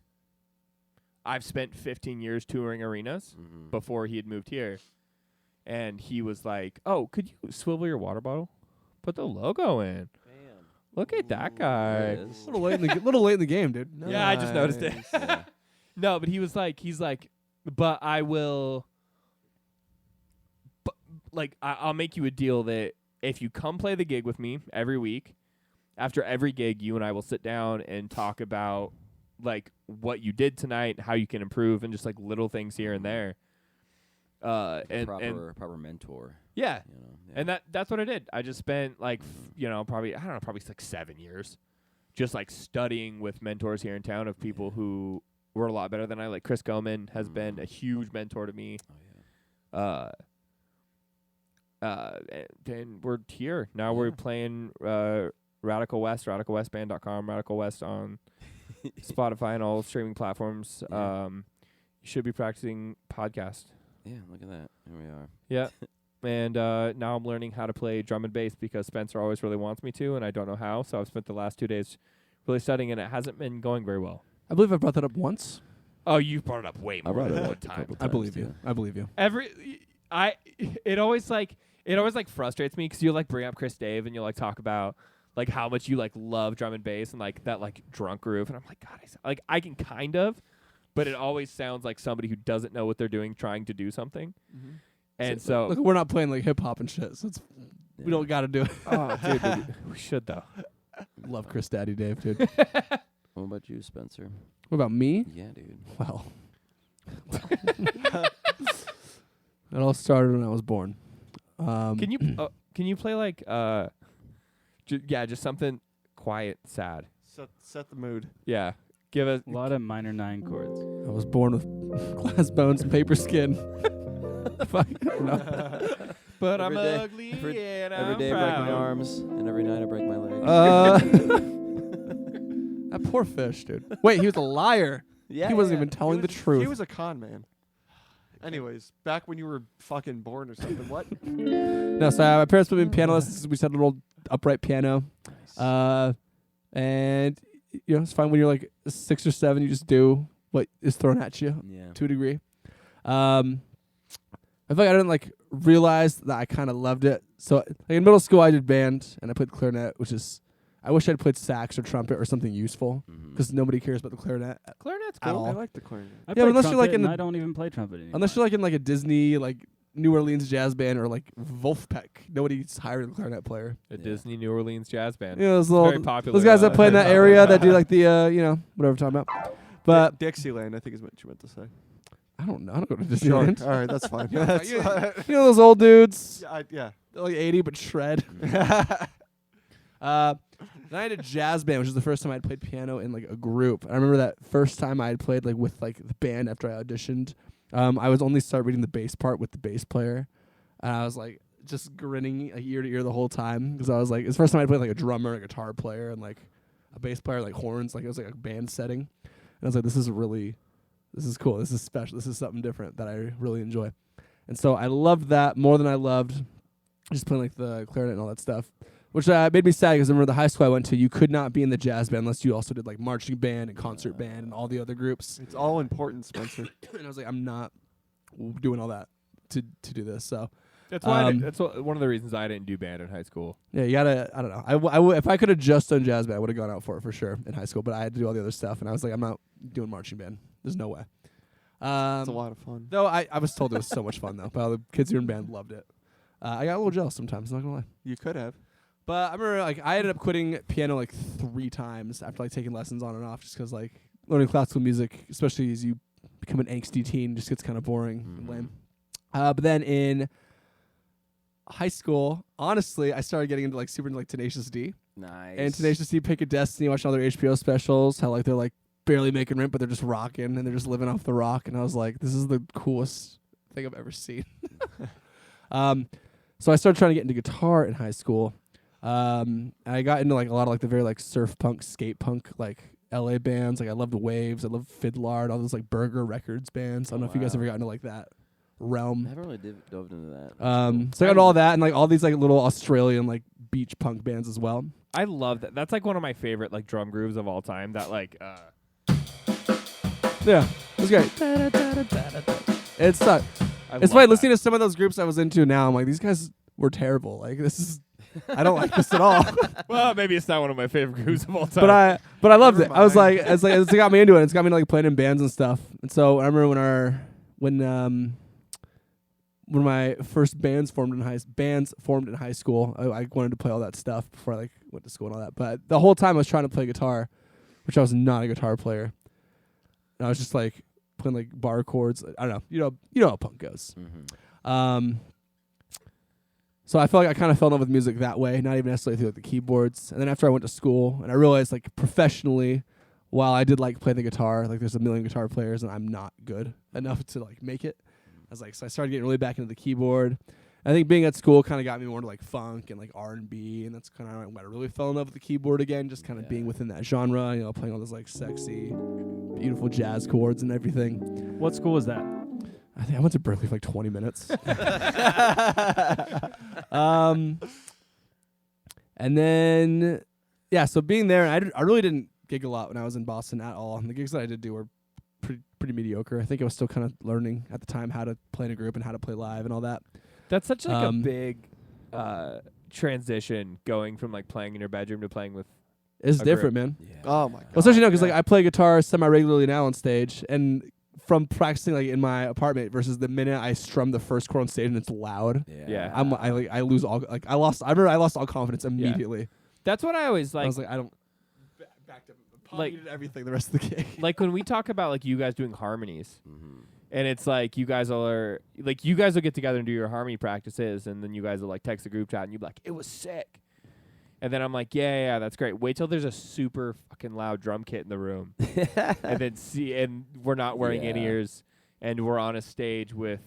Speaker 1: I've spent 15 years touring arenas before he had moved here. And he was like, oh, could you swivel your water bottle? Put the logo in.
Speaker 3: Bam.
Speaker 1: Look at that guy.
Speaker 3: There it is.
Speaker 2: A little late in the game, dude.
Speaker 1: Yeah, I just noticed it.
Speaker 3: Yeah.
Speaker 1: No, but he's like, but I will, I'll make you a deal that if you come play the gig with me every week, after every gig, you and I will sit down and talk about like what you did tonight, how you can improve, and just like little things here and there. And
Speaker 3: proper mentor.
Speaker 1: Yeah.
Speaker 3: You know, yeah.
Speaker 1: And that's what I did. I just spent like, probably like 7 years just like studying with mentors here in town of people who were a lot better than I. Like Chris Goman has been a huge mentor to me.
Speaker 3: Oh,
Speaker 1: And we're here. Now we're playing Radical radicalwestband.com, Radical West on Spotify and all streaming platforms.
Speaker 3: Yeah.
Speaker 1: You should be practicing podcast.
Speaker 3: yeah, look at that. Here we are.
Speaker 1: Yeah. And now I'm learning how to play drum and bass because Spencer always really wants me to, and I don't know how. So I've spent the last 2 days really studying, and it hasn't been going very well.
Speaker 2: I believe I brought that up once.
Speaker 1: Oh, you brought it up way
Speaker 3: I
Speaker 1: more
Speaker 3: brought
Speaker 1: than
Speaker 3: it
Speaker 1: one
Speaker 3: up a
Speaker 1: time.
Speaker 3: couple
Speaker 2: I believe
Speaker 3: times,
Speaker 2: you. I believe you.
Speaker 1: It always frustrates me because you like bring up Chris Dave and you like talk about like how much you like love drum and bass and like that like drunk groove, and I'm like, God, I can kind of, but it always sounds like somebody who doesn't know what they're doing trying to do something. And so
Speaker 2: Look, we're not playing like hip hop and shit, so we don't got to do it.
Speaker 1: oh, dude, but we should though.
Speaker 2: Love Chris Daddy Dave, dude.
Speaker 3: What about you, Spencer?
Speaker 2: What about me?
Speaker 3: Yeah, dude.
Speaker 2: Well, it all started when I was born.
Speaker 1: Can you play like just something quiet, sad?
Speaker 4: Set the mood.
Speaker 1: Yeah, give us
Speaker 5: A lot of minor 9 chords.
Speaker 2: I was born with glass bones and paper skin. Fuck, no.
Speaker 1: But
Speaker 3: Every
Speaker 1: I'm
Speaker 3: day-
Speaker 1: ugly and
Speaker 3: Every
Speaker 1: I'm
Speaker 3: day I break my
Speaker 1: proud.
Speaker 3: arms, and every night I break my legs.
Speaker 2: That poor fish, dude. Wait, he was a liar.
Speaker 3: Yeah,
Speaker 2: He wasn't
Speaker 3: yeah.
Speaker 2: even telling
Speaker 4: He
Speaker 2: the
Speaker 4: was-
Speaker 2: truth.
Speaker 4: He was a con man. Anyways, back when you were fucking born or something. What?
Speaker 2: No, so my parents put me in piano lessons. We set an old upright piano. And it's fine when you're like 6 or 7. You just do what is thrown at you
Speaker 3: Yeah.
Speaker 2: to a degree. I feel like I didn't like realize that I kind of loved it. So like in middle school, I did band and I played clarinet, which is I wish I'd played sax or trumpet or something useful because nobody cares about the clarinet
Speaker 1: Clarinet's
Speaker 2: at
Speaker 1: cool.
Speaker 4: I
Speaker 2: all.
Speaker 4: like the clarinet.
Speaker 5: I
Speaker 2: Yeah,
Speaker 5: play
Speaker 2: but unless you're, like,
Speaker 5: trumpet
Speaker 2: in
Speaker 5: and
Speaker 2: the-
Speaker 5: I don't even play trumpet anymore.
Speaker 2: Unless you're like in like a Disney like New Orleans jazz band or like Wolfpack. Nobody's hired a clarinet player.
Speaker 1: A
Speaker 3: Yeah.
Speaker 1: Disney New Orleans jazz band.
Speaker 2: You know, those
Speaker 1: Very
Speaker 2: little
Speaker 1: popular.
Speaker 2: those guys that play in that area that do like the whatever I'm talking about. But
Speaker 4: Dixieland, I think is what you meant to say.
Speaker 2: I don't know. I don't go to
Speaker 4: Sure.
Speaker 2: Disneyland.
Speaker 4: All right, that's fine.
Speaker 2: Yeah,
Speaker 4: That's
Speaker 2: you-
Speaker 4: fine.
Speaker 2: You know those old dudes?
Speaker 4: Yeah.
Speaker 2: They're like 80 but shred. Then I had a jazz band, which was the first time I'd played piano in like a group. I remember that first time I had played like with like the band after I auditioned. I was only start reading the bass part with the bass player, and I was like just grinning like, ear to ear the whole time because I was like, it's the first time I played like a drummer, a guitar player, and like a bass player, like horns. Like it was like a band setting, and I was like, this is cool. This is special. This is something different that I really enjoy, and so I loved that more than I loved just playing like the clarinet and all that stuff. Which made me sad because I remember the high school I went to, you could not be in the jazz band unless you also did like marching band and concert band and all the other groups.
Speaker 4: It's all important, Spencer.
Speaker 2: And I was like, I'm not doing all that to do this. So
Speaker 1: That's why. One of the reasons I didn't do band in high school.
Speaker 2: yeah, you gotta. I don't know. If I could have just done jazz band, I would have gone out for it for sure in high school. But I had to do all the other stuff, and I was like, I'm not doing marching band. There's no way.
Speaker 4: It's a lot of fun.
Speaker 2: Though I was told it was so much fun though. But all the kids who were in band loved it. I got a little jealous sometimes. Not gonna lie.
Speaker 4: You could have.
Speaker 2: But I remember like I ended up quitting piano like 3 times after like taking lessons on and off, just because like learning classical music, especially as you become an angsty teen, just gets kind of boring and lame. But then in high school, honestly, I started getting into like super into like Tenacious D.
Speaker 3: Nice.
Speaker 2: And Tenacious D, Pick a Destiny, watching all their HBO specials, how like they're like barely making rent, but they're just rocking and they're just living off the rock. And I was like, this is the coolest thing I've ever seen. So I started trying to get into guitar in high school. I got into like a lot of like the very like surf punk, skate punk, like LA bands. Like I loved Waves, I loved Fiddlard, all those like Burger Records bands. I don't know if you guys ever got into like that realm.
Speaker 3: I haven't really dove into that.
Speaker 2: So I got all that and like all these like little Australian like beach punk bands as well.
Speaker 1: I love that. That's like one of my favorite like drum grooves of all time. That like
Speaker 2: Yeah, it was great. It sucked. It's funny listening to some of those groups I was into now. I'm like, these guys were terrible. Like this is, I don't like this at all.
Speaker 1: Well, maybe it's not one of my favorite grooves of all time.
Speaker 2: But I loved
Speaker 4: Never
Speaker 2: it. I was like,
Speaker 4: mind.
Speaker 2: it's got me into it. It's got me like playing in bands and stuff. And so I remember when my first bands formed in high school, I wanted to play all that stuff before I like went to school and all that. But the whole time I was trying to play guitar, which I was not a guitar player. And I was just like playing like bar chords. I don't know. You know how punk goes. So I felt like I kind of fell in love with music that way, not even necessarily through like the keyboards. And then after I went to school, and I realized like professionally, while I did like play the guitar, like there's a million guitar players, and I'm not good enough to like make it. I was like, so I started getting really back into the keyboard. I think being at school kind of got me more into like funk and like R&B, and that's kind of when I really fell in love with the keyboard again, just kind of being within that genre, playing all those like sexy, beautiful jazz chords and everything.
Speaker 5: What school was that?
Speaker 2: I think I went to Berkeley for like 20 minutes. And then, yeah, so being there, I really didn't gig a lot when I was in Boston at all. And the gigs that I did do were pretty mediocre. I think I was still kind of learning at the time how to play in a group and how to play live and all that.
Speaker 1: That's such like a big transition going from like playing in your bedroom to playing with.
Speaker 2: It's
Speaker 1: a
Speaker 2: different,
Speaker 1: group.
Speaker 2: man.
Speaker 3: Yeah.
Speaker 4: Oh my god.
Speaker 2: Well, especially now because like I play guitar semi-regularly now on stage, and from practicing like in my apartment versus the minute I strum the first chord on stage and it's loud,
Speaker 1: Yeah.
Speaker 2: I lose all like I remember I lost all confidence immediately.
Speaker 1: That's what I always like.
Speaker 2: I was like I don't backed up,
Speaker 1: Like-
Speaker 2: did everything the rest of the gig.
Speaker 1: Like when we talk about like you guys doing harmonies,
Speaker 3: Mm-hmm.
Speaker 1: and it's like you guys will get together and do your harmony practices, and then you guys will like text the group chat and you'll be like, it was sick. And then I'm like, yeah, that's great. Wait till there's a super fucking loud drum kit in the room, and then and we're not wearing in ears, and we're on a stage with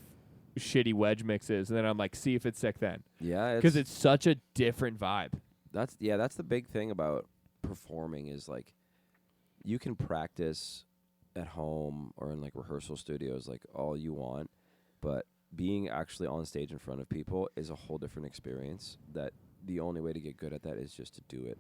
Speaker 1: shitty wedge mixes, and then I'm like, see if it's sick then,
Speaker 3: Yeah,
Speaker 1: because it's such a different vibe.
Speaker 3: that's the big thing about performing is like you can practice at home or in like rehearsal studios like all you want, but being actually on stage in front of people is a whole different experience. That the only way to get good at that is just to do it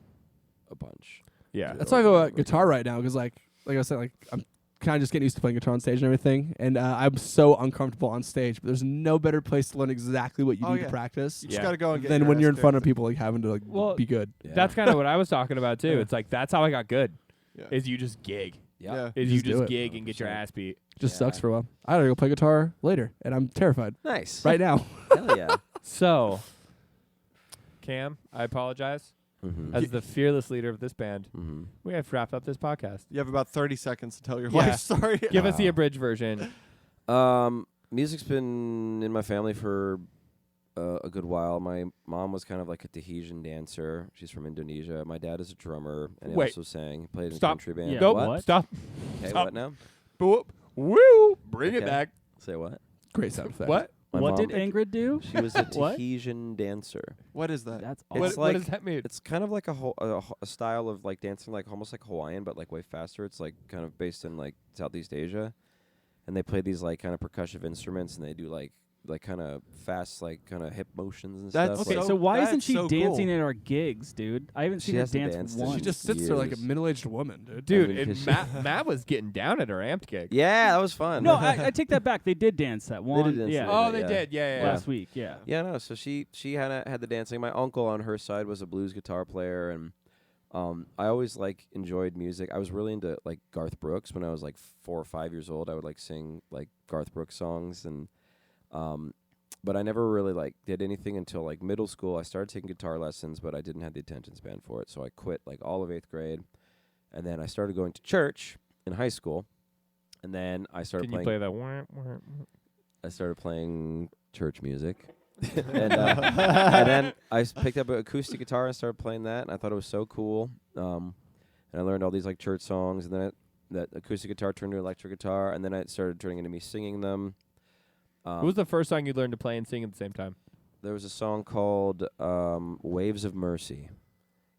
Speaker 3: a bunch.
Speaker 1: Yeah,
Speaker 2: That's why I go about guitar right now because like I said, like I'm kind of just getting used to playing guitar on stage and everything, and I'm so uncomfortable on stage. But there's no better place to learn exactly what you
Speaker 4: Oh,
Speaker 2: need
Speaker 4: yeah.
Speaker 2: to practice
Speaker 4: You just
Speaker 1: Yeah.
Speaker 4: gotta go and get
Speaker 2: than
Speaker 4: your
Speaker 2: when
Speaker 4: ass
Speaker 2: you're in front
Speaker 4: kicked.
Speaker 2: of people like having to like
Speaker 1: Well,
Speaker 2: be good.
Speaker 3: Yeah.
Speaker 1: that's kind of what I was talking about too.
Speaker 2: Yeah.
Speaker 1: It's like that's how I got good.
Speaker 4: Yeah.
Speaker 1: Is you just gig.
Speaker 3: Yeah.
Speaker 1: Is
Speaker 2: You
Speaker 1: you
Speaker 2: just do
Speaker 1: just
Speaker 2: it.
Speaker 1: gig and get your
Speaker 3: 100%.
Speaker 1: ass beat.
Speaker 2: Just
Speaker 3: Yeah.
Speaker 2: sucks for a while. I gotta go play guitar later, and I'm terrified
Speaker 3: Nice.
Speaker 2: right now.
Speaker 3: Hell yeah.
Speaker 1: So, Cam, I apologize.
Speaker 3: Mm-hmm.
Speaker 1: As the fearless leader of this band,
Speaker 3: Mm-hmm.
Speaker 1: we have wrapped up this podcast.
Speaker 4: You have about 30 seconds to tell your
Speaker 1: Yeah.
Speaker 4: life story.
Speaker 1: Give us the
Speaker 3: Wow.
Speaker 1: abridged version.
Speaker 3: Music's been in my family for a good while. My mom was kind of like a Tahitian dancer. She's from Indonesia. My dad is a drummer, and he
Speaker 1: Wait.
Speaker 3: also sang. He played in a
Speaker 1: Stop.
Speaker 3: country band.
Speaker 5: Yeah,
Speaker 1: Nope.
Speaker 5: what?
Speaker 1: Stop.
Speaker 3: Okay,
Speaker 1: Stop.
Speaker 3: what now?
Speaker 1: Boop. Woo. Bring it
Speaker 3: Okay.
Speaker 1: back.
Speaker 3: Say what?
Speaker 2: Great sound effect.
Speaker 1: What?
Speaker 3: My
Speaker 5: What
Speaker 3: mom,
Speaker 5: did Ingrid do?
Speaker 3: She was a
Speaker 5: What?
Speaker 3: Tahitian dancer.
Speaker 4: What is that?
Speaker 5: That's
Speaker 3: It's
Speaker 5: awesome.
Speaker 1: What
Speaker 3: like-
Speaker 1: does that mean?
Speaker 3: It's kind of like a style of like dancing, like almost like Hawaiian, but like way faster. It's like kind of based in like Southeast Asia, and they play these like kind of percussive instruments, and they do like kind of fast, like kind of hip motions and
Speaker 4: That's
Speaker 3: stuff.
Speaker 5: Okay,
Speaker 3: like,
Speaker 5: so why isn't
Speaker 4: that's
Speaker 5: she
Speaker 4: so
Speaker 5: dancing
Speaker 4: cool.
Speaker 5: in our gigs, dude? I haven't
Speaker 3: She
Speaker 5: seen her
Speaker 3: hasn't
Speaker 5: dance
Speaker 3: danced.
Speaker 5: once.
Speaker 2: She just sits there like a
Speaker 3: Years.
Speaker 2: middle-aged woman, dude.
Speaker 1: Dude,
Speaker 3: mean,
Speaker 1: and
Speaker 3: 'cause
Speaker 1: Matt was getting down at her amped gig.
Speaker 3: yeah, that was fun.
Speaker 5: No, I take that back. They did dance that one.
Speaker 3: dance
Speaker 5: yeah.
Speaker 3: that.
Speaker 1: Oh, they
Speaker 3: Yeah.
Speaker 1: did. Yeah.
Speaker 5: Last week, yeah.
Speaker 3: Yeah, no. So she had the dancing. My uncle on her side was a blues guitar player, and I always like enjoyed music. I was really into like Garth Brooks when I was like 4 or 5 years old. I would like sing like Garth Brooks songs, and but I never really like did anything until like middle school. I started taking guitar lessons, but I didn't have the attention span for it, so I quit like all of 8th grade, and then I started going to church in high school, and then I started
Speaker 1: Can you
Speaker 3: playing.
Speaker 1: play that? Wah, wah, wah?
Speaker 3: I started playing church music, and then I picked up an acoustic guitar and started playing that, and I thought it was so cool. And I learned all these like church songs, and then that acoustic guitar turned to electric guitar, and then it started turning into me singing them.
Speaker 1: What was the first song you learned to play and sing at the same time?
Speaker 3: There was a song called "Waves of Mercy,"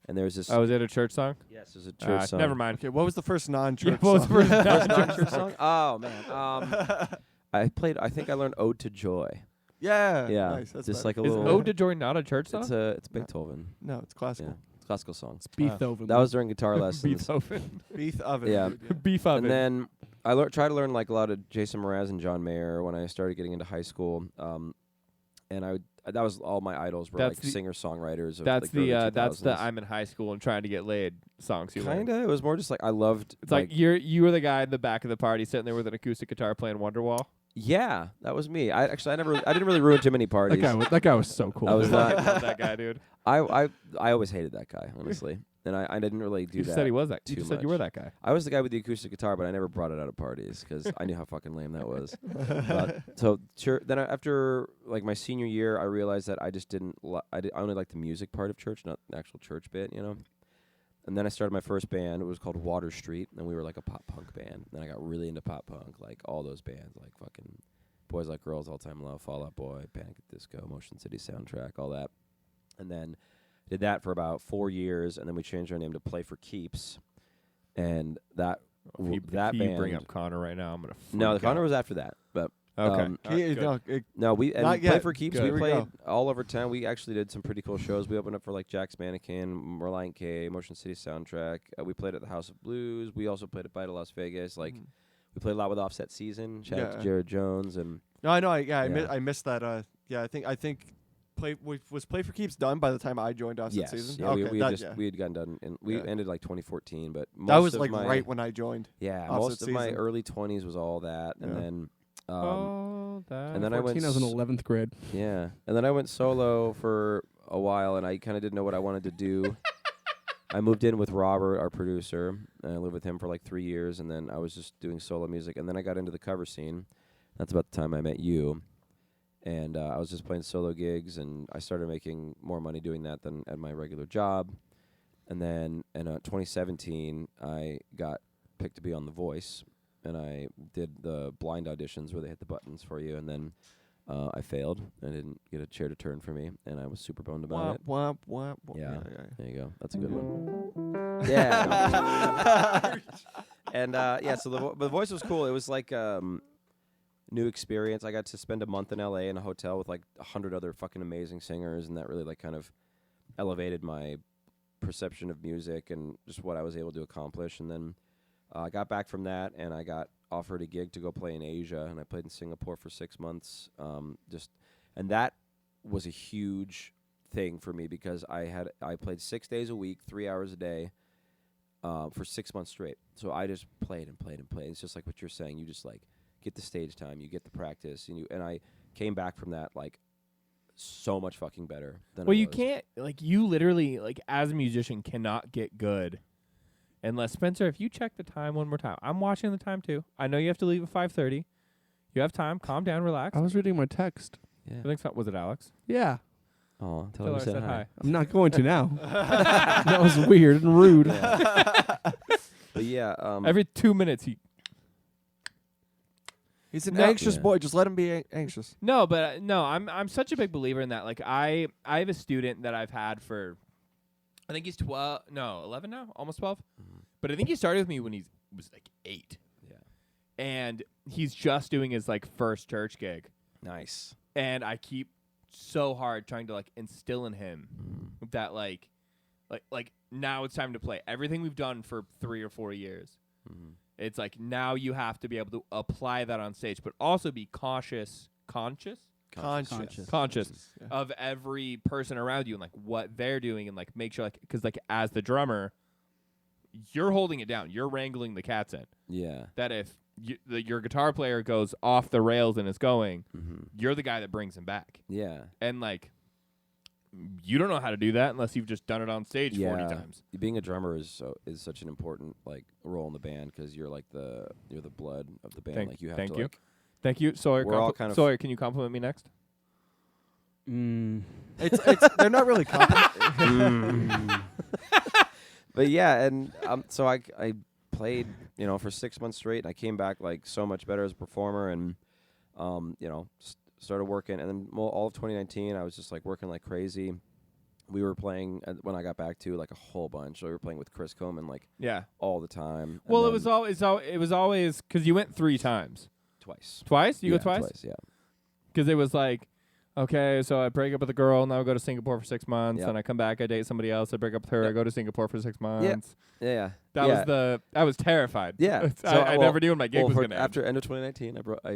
Speaker 3: and there's this.
Speaker 1: Oh, was it a church song?
Speaker 3: Yes, there's a church song.
Speaker 1: Never mind.
Speaker 4: Okay, what was the first non-church
Speaker 1: What was
Speaker 4: song?
Speaker 1: the first
Speaker 3: First non-church song? Oh man, I think I learned "Ode to Joy."
Speaker 4: Yeah.
Speaker 3: Yeah,
Speaker 4: Nice. That's
Speaker 3: just
Speaker 4: better.
Speaker 3: like a
Speaker 1: Is
Speaker 3: little.
Speaker 1: Ode to Joy not a church song?
Speaker 3: It's Beethoven.
Speaker 4: No, it's classical.
Speaker 3: Yeah, it's a classical song.
Speaker 2: Beethoven.
Speaker 3: That was during guitar lessons.
Speaker 1: Beethoven.
Speaker 4: Beef oven.
Speaker 3: Yeah.
Speaker 4: Dude,
Speaker 1: Beef oven.
Speaker 3: And then I tried to learn like a lot of Jason Mraz and John Mayer when I started getting into high school. And that was all my idols were
Speaker 1: That's
Speaker 3: like
Speaker 1: the-
Speaker 3: singer-songwriters of
Speaker 1: that's
Speaker 3: like, early
Speaker 1: that's the
Speaker 3: 2000s.
Speaker 1: I'm in high school and trying to get laid songs. You learned.
Speaker 3: Kinda. It was more just like I loved.
Speaker 1: It's like you were the guy in the back of the party sitting there with an acoustic guitar playing Wonderwall.
Speaker 3: yeah, that was me. I didn't really ruin too many parties.
Speaker 2: That guy was so cool.
Speaker 3: I was
Speaker 1: I
Speaker 3: not.
Speaker 1: love that guy, dude.
Speaker 3: I always hated that guy, honestly, and I didn't really do
Speaker 1: You
Speaker 3: that.
Speaker 1: just said he was that. You
Speaker 3: too
Speaker 1: just said you were
Speaker 3: much.
Speaker 1: that guy.
Speaker 3: I was the guy with the acoustic guitar, but I never brought it out at parties because I knew how fucking lame that was. So then after like my senior year, I realized that I just didn't. I only liked the music part of church, not the actual church bit, you know. And then I started my first band. It was called Water Street, and we were like a pop punk band. Then I got really into pop punk, like all those bands, like fucking Boys Like Girls, All Time Low, Fall Out Boy, Panic at the Disco, Motion City Soundtrack, all that. And then did that for about 4 years, and then we changed our name to Play for Keeps. And that
Speaker 1: If you
Speaker 3: band.
Speaker 1: bring up Connor right now, I'm gonna.
Speaker 3: No, the
Speaker 1: freak out.
Speaker 3: Connor was after that, but
Speaker 1: Okay.
Speaker 3: um,
Speaker 1: All right, good.
Speaker 3: no, we and
Speaker 4: Not
Speaker 3: Play
Speaker 4: yet.
Speaker 3: for Keeps.
Speaker 1: Good.
Speaker 3: We
Speaker 4: Here we
Speaker 3: played
Speaker 4: go.
Speaker 3: all over town. We actually did some pretty cool shows. We opened up for like Jack's Mannequin, Reliant K, Motion City Soundtrack. We played at the House of Blues. We also played at Bite of Las Vegas. Like we played a lot with Offset Season. Shout out to
Speaker 4: Yeah.
Speaker 3: Jared Jones and
Speaker 4: No, I know. I
Speaker 3: Yeah.
Speaker 4: missed that. I think was Play for Keeps done by the time I joined Offset
Speaker 3: yes,
Speaker 4: Season.
Speaker 3: yeah,
Speaker 4: Okay,
Speaker 3: we
Speaker 4: that,
Speaker 3: had just
Speaker 4: yeah.
Speaker 3: we had gotten done and we
Speaker 4: Yeah.
Speaker 3: ended like 2014. But
Speaker 4: That
Speaker 3: most
Speaker 4: was
Speaker 3: of
Speaker 4: like
Speaker 3: my,
Speaker 4: right when I joined.
Speaker 3: yeah,
Speaker 4: Offset
Speaker 3: most of my
Speaker 4: Season.
Speaker 3: early 20s was all that, and
Speaker 4: Yeah.
Speaker 3: then
Speaker 1: And
Speaker 3: then I went
Speaker 2: 14, I was in 11th grade.
Speaker 3: yeah, and then I went solo for a while, and I kind of didn't know what I wanted to do. I moved in with Robert, our producer, and I lived with him for like 3 years, and then I was just doing solo music, and then I got into the cover scene. That's about the time I met you, and I was just playing solo gigs, and I started making more money doing that than at my regular job. And then in 2017, I got picked to be on The Voice, and I did the blind auditions where they hit the buttons for you, and then I failed. I didn't get a chair to turn for me, and I was super bummed about it.
Speaker 4: Womp, womp, womp.
Speaker 3: Yeah.
Speaker 4: yeah.
Speaker 3: There you go. That's a good one. Yeah. And yeah, so the Voice was cool. It was like new experience. I got to spend a month in LA in a hotel with like 100 other fucking amazing singers, and that really like kind of elevated my perception of music and just what I was able to accomplish. And then I got back from that, and I got offered a gig to go play in Asia, and I played in Singapore for 6 months. And that was a huge thing for me because I played 6 days a week, 3 hours a day, for 6 months straight. So I just played and played and played. It's just like what you're saying. You just like get the stage time, you get the practice, and I came back from that like so much fucking better than
Speaker 1: Well,
Speaker 3: I
Speaker 1: you
Speaker 3: was.
Speaker 1: can't you literally as a musician cannot get good unless Spencer. If you check the time one more time, I'm watching the time too. I know you have to leave at 5:30. You have time. Calm down. Relax.
Speaker 2: I was reading my text.
Speaker 3: Yeah.
Speaker 1: I think so. Was it Alex?
Speaker 2: Yeah.
Speaker 3: Oh, tell
Speaker 1: Tell
Speaker 3: her
Speaker 1: her
Speaker 3: we
Speaker 1: I
Speaker 3: said
Speaker 1: said
Speaker 3: hi.
Speaker 1: hi.
Speaker 2: I'm not going to now. That was weird and rude.
Speaker 3: But yeah,
Speaker 1: Every 2 minutes he.
Speaker 4: He's an
Speaker 1: No.
Speaker 4: anxious
Speaker 3: Yeah.
Speaker 4: boy. Just let him be anxious.
Speaker 1: No, but no, I'm such a big believer in that. Like I have a student that I've had for, I think he's 11 now, almost 12. But I think he started with me when he was like 8.
Speaker 3: Yeah.
Speaker 1: And he's just doing his like first church gig.
Speaker 3: Nice.
Speaker 1: And I keep so hard trying to like instill in him that like now it's time to play. Everything we've done for 3 or 4 years. It's like now you have to be able to apply that on stage, but also be conscious
Speaker 4: Conscious. Yeah.
Speaker 1: of every person around you and like what they're doing, and like make sure like because like as the drummer, you're holding it down, you're wrangling the cats in.
Speaker 3: Yeah.
Speaker 1: That if your guitar player goes off the rails and is going,
Speaker 3: Mm-hmm.
Speaker 1: you're the guy that brings him back.
Speaker 3: Yeah.
Speaker 1: And like, you don't know how to do that unless you've just done it on stage 40 times.
Speaker 3: Being a drummer is such an important like role in the band because you're like you're the blood of the band. Like you have to like.
Speaker 1: Thank you, Sawyer.
Speaker 3: We're all kind of
Speaker 1: Sawyer, can you compliment me next?
Speaker 4: It's they're not really complimenting.
Speaker 3: But yeah, and so I played for 6 months straight, and I came back like so much better as a performer, and started working, and then all of 2019 I was just like working like crazy. We were playing when I got back to like a whole bunch. So we were playing with Chris Coleman like all the time.
Speaker 1: Well, it was always because you went 3 times.
Speaker 3: Twice.
Speaker 1: You go twice?
Speaker 3: Twice, yeah.
Speaker 1: Because it was like, okay, so I break up with a girl, now I go to Singapore for 6 months,
Speaker 3: Yep.
Speaker 1: and I come back, I date somebody else, I break up with her, I go to Singapore for 6 months.
Speaker 3: Yeah.
Speaker 1: I was terrified.
Speaker 3: Yeah.
Speaker 1: I never knew when my gig was going to end.
Speaker 3: After end of 2019, I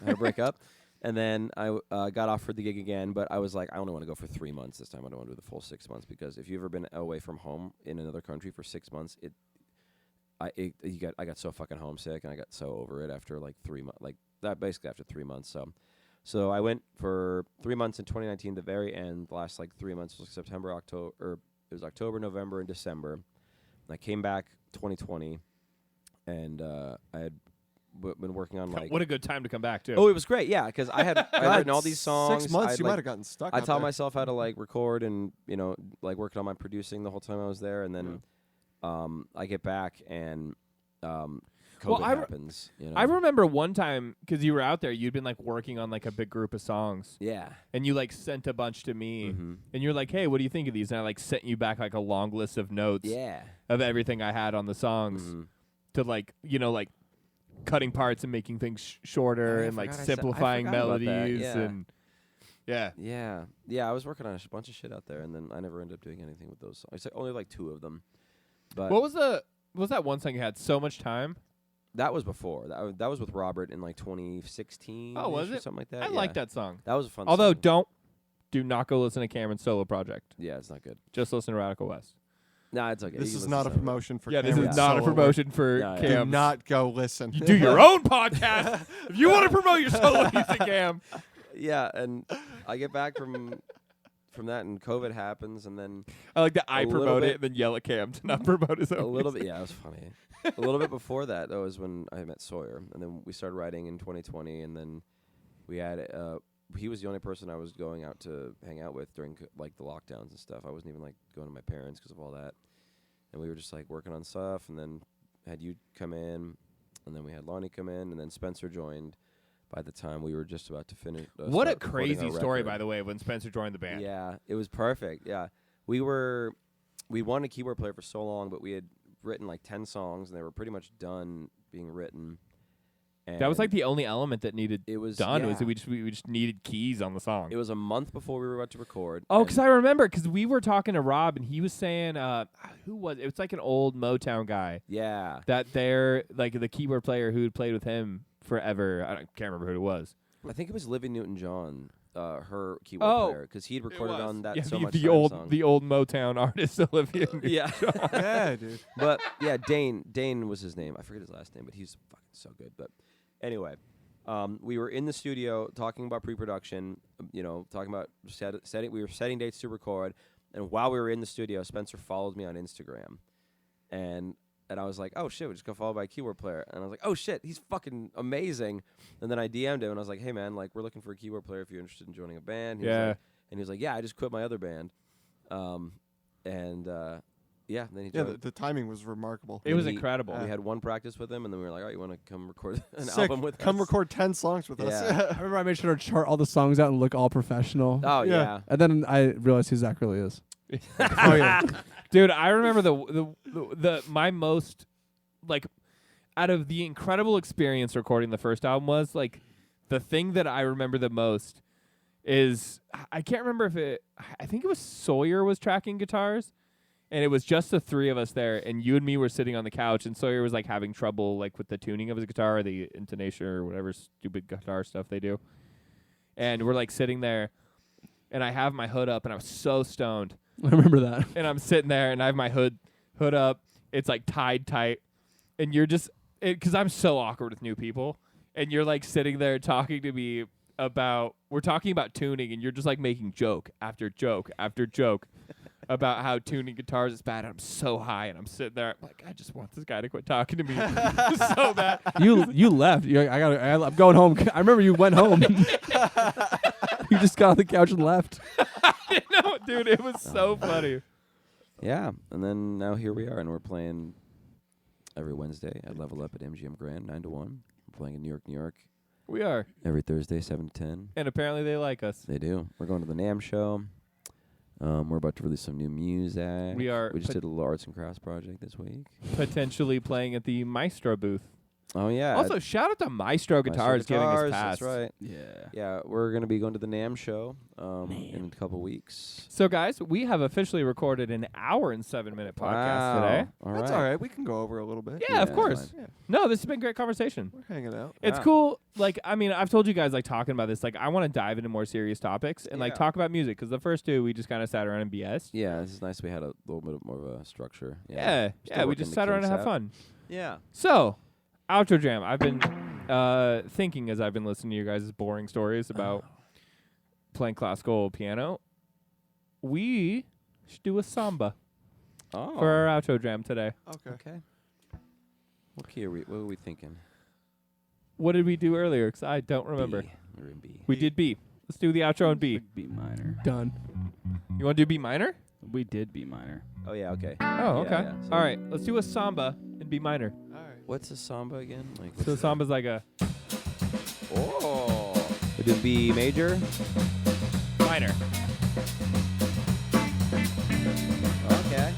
Speaker 3: had a breakup, and then I got offered the gig again, but I was like, I only want to go for 3 months this time. I don't want to do the full 6 months because if you've ever been away from home in another country for 6 months, I got so fucking homesick, and I got so over it after like 3 months, like that basically after 3 months. So I went for 3 months in 2019. The very end, the last like 3 months was September, October, or it was October, November, and December. And I came back 2020, and I had been working on like.
Speaker 1: What a good time to come back too.
Speaker 3: Oh, it was great, yeah, because I had written all these songs.
Speaker 4: 6 months,
Speaker 3: I'd,
Speaker 4: you
Speaker 3: like,
Speaker 4: might have gotten stuck.
Speaker 3: I taught myself how to like record and like working on my producing the whole time I was there, and then I get back and COVID happens.
Speaker 1: I remember one time because you were out there, you'd been like working on like a big group of songs.
Speaker 3: Yeah.
Speaker 1: And you like sent a bunch to me,
Speaker 3: Mm-hmm.
Speaker 1: and you're like, "Hey, what do you think of these?" And I like sent you back like a long list of notes.
Speaker 3: Yeah.
Speaker 1: Of everything I had on the songs to like like cutting parts and making things shorter and like simplifying melodies and
Speaker 3: I was working on a bunch of shit out there, and then I never ended up doing anything with those songs. I said only like 2 of them. But
Speaker 1: what was that one song you had so much time?
Speaker 3: That was before. That was with Robert in like 2016.
Speaker 1: Oh, was it?
Speaker 3: Something like that.
Speaker 1: I like that song.
Speaker 3: That was a fun.
Speaker 1: Although
Speaker 3: song.
Speaker 1: do not go listen to Cameron's solo project.
Speaker 3: Yeah, it's not good.
Speaker 1: Just listen to Radical West.
Speaker 3: Nah, it's okay.
Speaker 4: This is not a promotion for.
Speaker 1: Yeah, this
Speaker 4: Cameron's
Speaker 1: is not a
Speaker 4: solo
Speaker 1: promotion for
Speaker 3: Yeah, yeah.
Speaker 1: Cam.
Speaker 4: Do not go listen.
Speaker 1: You do your own podcast if you want to promote your solo music, Cam.
Speaker 3: Yeah, and I get back from that, and COVID happens, and then
Speaker 1: I like that I
Speaker 3: A little
Speaker 1: promote
Speaker 3: bit-
Speaker 1: it and then yell at Cam to not promote his own
Speaker 3: a little
Speaker 1: music.
Speaker 3: bit. Yeah, it was funny. A little bit before that, though, is when I met Sawyer, and then we started writing in 2020, and then we had. He was the only person I was going out to hang out with during like the lockdowns and stuff. I wasn't even like going to my parents because of all that, and we were just like working on stuff, and then had you come in, and then we had Lonnie come in, and then Spencer joined. By the time we were just about to finish,
Speaker 1: What a
Speaker 3: start recording
Speaker 1: crazy
Speaker 3: our
Speaker 1: story,
Speaker 3: record.
Speaker 1: by the way, when Spencer joined the band.
Speaker 3: Yeah, it was perfect. Yeah, we wanted a keyboard player for so long, but we had written like 10 songs, and they were pretty much done being written. And
Speaker 1: That was like the only element that needed
Speaker 3: it was
Speaker 1: done.
Speaker 3: yeah.
Speaker 1: Was that we just needed keys on the song.
Speaker 3: It was a month before we were about to record.
Speaker 1: Oh,
Speaker 3: and
Speaker 1: because I remember, because we were talking to Rob, and he was saying, who was it? It's like an old Motown guy
Speaker 3: yeah,
Speaker 1: that they're like the keyboard player who had played with him forever. I can't remember who it was.
Speaker 3: I think it was Livy Newton-John, her keyboard player, because he had recorded on that so much
Speaker 1: the
Speaker 3: Time
Speaker 1: old
Speaker 3: song.
Speaker 1: the old Motown artist Olivia.
Speaker 3: Yeah,
Speaker 4: Yeah, dude.
Speaker 3: but yeah, Dane was his name. I forget his last name, but he's fucking so good. But anyway, we were in the studio talking about pre-production. Talking about setting. We were setting dates to record, and while we were in the studio, Spencer followed me on Instagram, and I was like, oh shit, we just got followed by a keyboard player, and I was like, oh shit, he's fucking amazing. And then I DM'd him, and I was like, hey man, like we're looking for a keyboard player if you're interested in joining a band. And he was like, yeah, I just quit my other band, and then he
Speaker 4: Yeah,
Speaker 3: joined.
Speaker 4: the timing was remarkable.
Speaker 1: It was
Speaker 3: He-
Speaker 1: incredible.
Speaker 3: We had one practice with him, and then we were like, all right, you want to come record an
Speaker 4: Sick.
Speaker 3: album with
Speaker 4: Come
Speaker 3: us?
Speaker 4: record 10 songs with
Speaker 3: Yeah.
Speaker 4: us.
Speaker 2: I remember I made sure to chart all the songs out and look all professional.
Speaker 3: Oh
Speaker 4: Yeah.
Speaker 3: yeah.
Speaker 2: And then I realized who Zach really is.
Speaker 1: Oh yeah, dude. I remember the my most like out of the incredible experience recording the first album was like the thing that I remember the most is I can't remember if I think it was Sawyer was tracking guitars, and it was just the 3 of us there, and you and me were sitting on the couch, and Sawyer was like having trouble like with the tuning of his guitar, or the intonation, or whatever stupid guitar stuff they do, and we're like sitting there, and I have my hood up, and I was so stoned.
Speaker 2: I remember that.
Speaker 1: And I'm sitting there, and I have my hood up. It's like tied tight, and you're just because I'm so awkward with new people, and you're like sitting there talking to me about we're talking about tuning, and you're just like making joke after joke after joke about how tuning guitars is bad. And I'm so high, and I'm sitting there I'm like, I just want this guy to quit talking to me so bad.
Speaker 2: You left. You're like, I'm going home. I remember you went home. You just got on the couch and left.
Speaker 1: No, dude, it was so funny.
Speaker 3: Yeah, and then now here we are, and we're playing every Wednesday at Level Up at MGM Grand, 9 to 1. We're playing in New York.
Speaker 1: We are,
Speaker 3: Every Thursday, 7 to 10.
Speaker 1: and apparently they like us.
Speaker 3: They do. We're going to the NAMM show. We're about to release some new music.
Speaker 1: We are
Speaker 3: We just did a little arts and crafts project this week.
Speaker 1: Potentially playing at the Maestro booth.
Speaker 3: Oh yeah.
Speaker 1: Also, shout out to Maestro Guitars giving us pass.
Speaker 3: That's right.
Speaker 5: Yeah.
Speaker 3: Yeah, we're gonna be going to the NAMM show in a couple weeks.
Speaker 1: So, guys, we have officially recorded an hour and 7-minute podcast
Speaker 3: Wow.
Speaker 1: today.
Speaker 4: That's all right. We can go over a little bit.
Speaker 1: Yeah, of
Speaker 3: it's
Speaker 1: course.
Speaker 3: fine.
Speaker 1: No, this has been great conversation.
Speaker 4: We're hanging out.
Speaker 1: It's
Speaker 3: Wow.
Speaker 1: cool. Like, I mean, I've told you guys, like, talking about this, like, I want to dive into more serious topics and, like,
Speaker 3: Yeah.
Speaker 1: talk about music. Because the first two, we just kind of sat around and BS.
Speaker 3: Yeah, this is nice. We had a little bit more of a structure.
Speaker 1: Yeah.
Speaker 3: Still
Speaker 1: We
Speaker 3: working
Speaker 1: just
Speaker 3: the
Speaker 1: sat around and
Speaker 3: kinks
Speaker 1: had
Speaker 3: out.
Speaker 1: fun.
Speaker 3: Yeah.
Speaker 1: So, outro jam. I've been thinking as I've been listening to you guys' boring stories about playing classical piano. We should do a samba
Speaker 3: Oh.
Speaker 1: for our outro jam today.
Speaker 4: Okay.
Speaker 3: Okay. What key are we? What were we thinking?
Speaker 1: What did we do earlier? Because I don't remember.
Speaker 3: B. We're in B.
Speaker 1: We did B. Let's do the outro in B.
Speaker 5: Like B minor.
Speaker 2: Done.
Speaker 1: You want to do B minor?
Speaker 5: We did B minor.
Speaker 3: Oh yeah. Okay.
Speaker 1: Oh,
Speaker 3: Yeah,
Speaker 1: okay.
Speaker 3: yeah, so-
Speaker 1: All right. Let's do a samba in B minor.
Speaker 4: All right.
Speaker 3: What's a samba again? Like.
Speaker 1: So samba's like a
Speaker 3: Oh. We did B major.
Speaker 1: minor.
Speaker 3: Okay.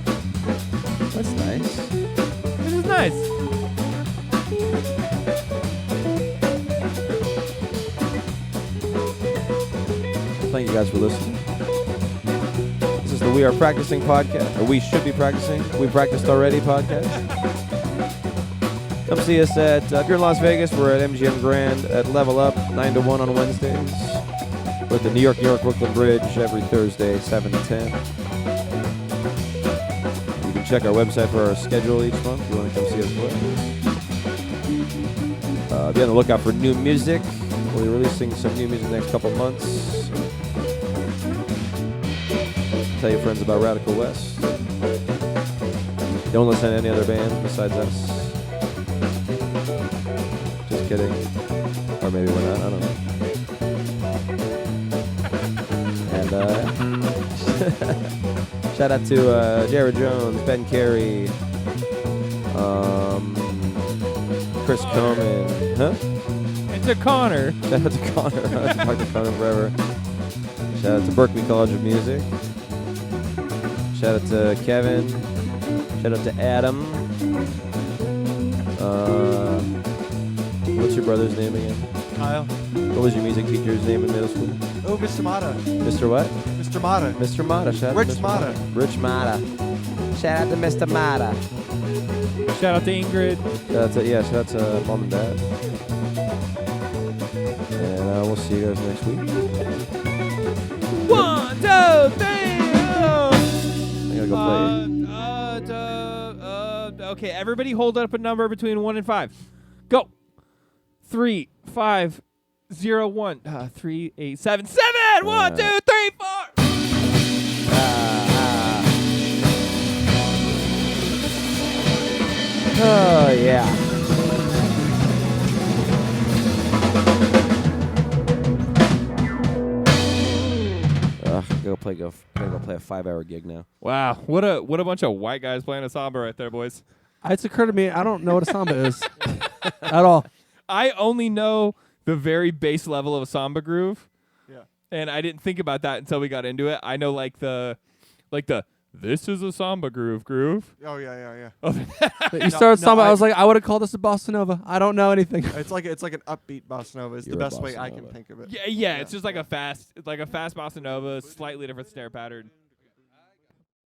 Speaker 3: That's nice.
Speaker 1: This is nice.
Speaker 3: Thank you guys for listening. This is the We Are Practicing podcast, or We Should Be Practicing. We practiced already podcast. Come see us at, if you're in Las Vegas, we're at MGM Grand at Level Up, 9 to 1 on Wednesdays. We're at the New York, Brooklyn Bridge every Thursday, 7 to 10. You can check our website for our schedule each month if you want to come see us play. Be on the lookout for new music. We'll be releasing some new music next couple months. Tell your friends about Radical West. Don't listen to any other band besides us. Just kidding. Or maybe we're not. I don't know. And shout out to Jared Jones, Ben Carey, Chris Coleman. Huh?
Speaker 1: And to Connor.
Speaker 3: Shout out to Connor. I haven't talked to Connor forever. Shout out to Berklee College of Music. Shout out to Kevin. Shout out to Adam. What's your brother's name again?
Speaker 4: Kyle.
Speaker 3: What was your music teacher's name in middle school?
Speaker 4: Oh, Mr. Mata.
Speaker 3: Mr. what?
Speaker 4: Mr. Mata.
Speaker 3: Mr. Mata. Shout out
Speaker 4: Rich
Speaker 3: to Mr.
Speaker 4: Mata.
Speaker 3: Rich Mata. Shout out to Mr. Mata.
Speaker 1: Shout out to Ingrid.
Speaker 3: Shout out to Mom and Dad. And we'll see you guys next week.
Speaker 1: 1, 2, 3.
Speaker 3: I gotta go play.
Speaker 1: Okay, everybody hold up a number between 1 and 5. Go. 3, 5, 0, 1. 3, 8, 7, 7. 1, 2, 3, 4.
Speaker 3: Oh yeah. Gotta go play a 5-hour gig now.
Speaker 1: Wow, what a bunch of white guys playing a samba right there, boys.
Speaker 2: It's occurred to me, I don't know what a samba is at all.
Speaker 1: I only know the very base level of a samba groove.
Speaker 4: Yeah.
Speaker 1: And I didn't think about that until we got into it. I know like the this is a samba groove.
Speaker 4: Oh yeah.
Speaker 2: You started
Speaker 4: no,
Speaker 2: samba, I
Speaker 4: I-
Speaker 2: was like, I would have called this a bossa nova. I don't know anything.
Speaker 4: It's like an upbeat bossa nova. Is
Speaker 3: You're
Speaker 4: the
Speaker 3: a
Speaker 4: best way
Speaker 3: bossa
Speaker 4: I can
Speaker 3: nova.
Speaker 4: think of it.
Speaker 1: Yeah, it's just like a fast bossa nova, slightly different snare pattern.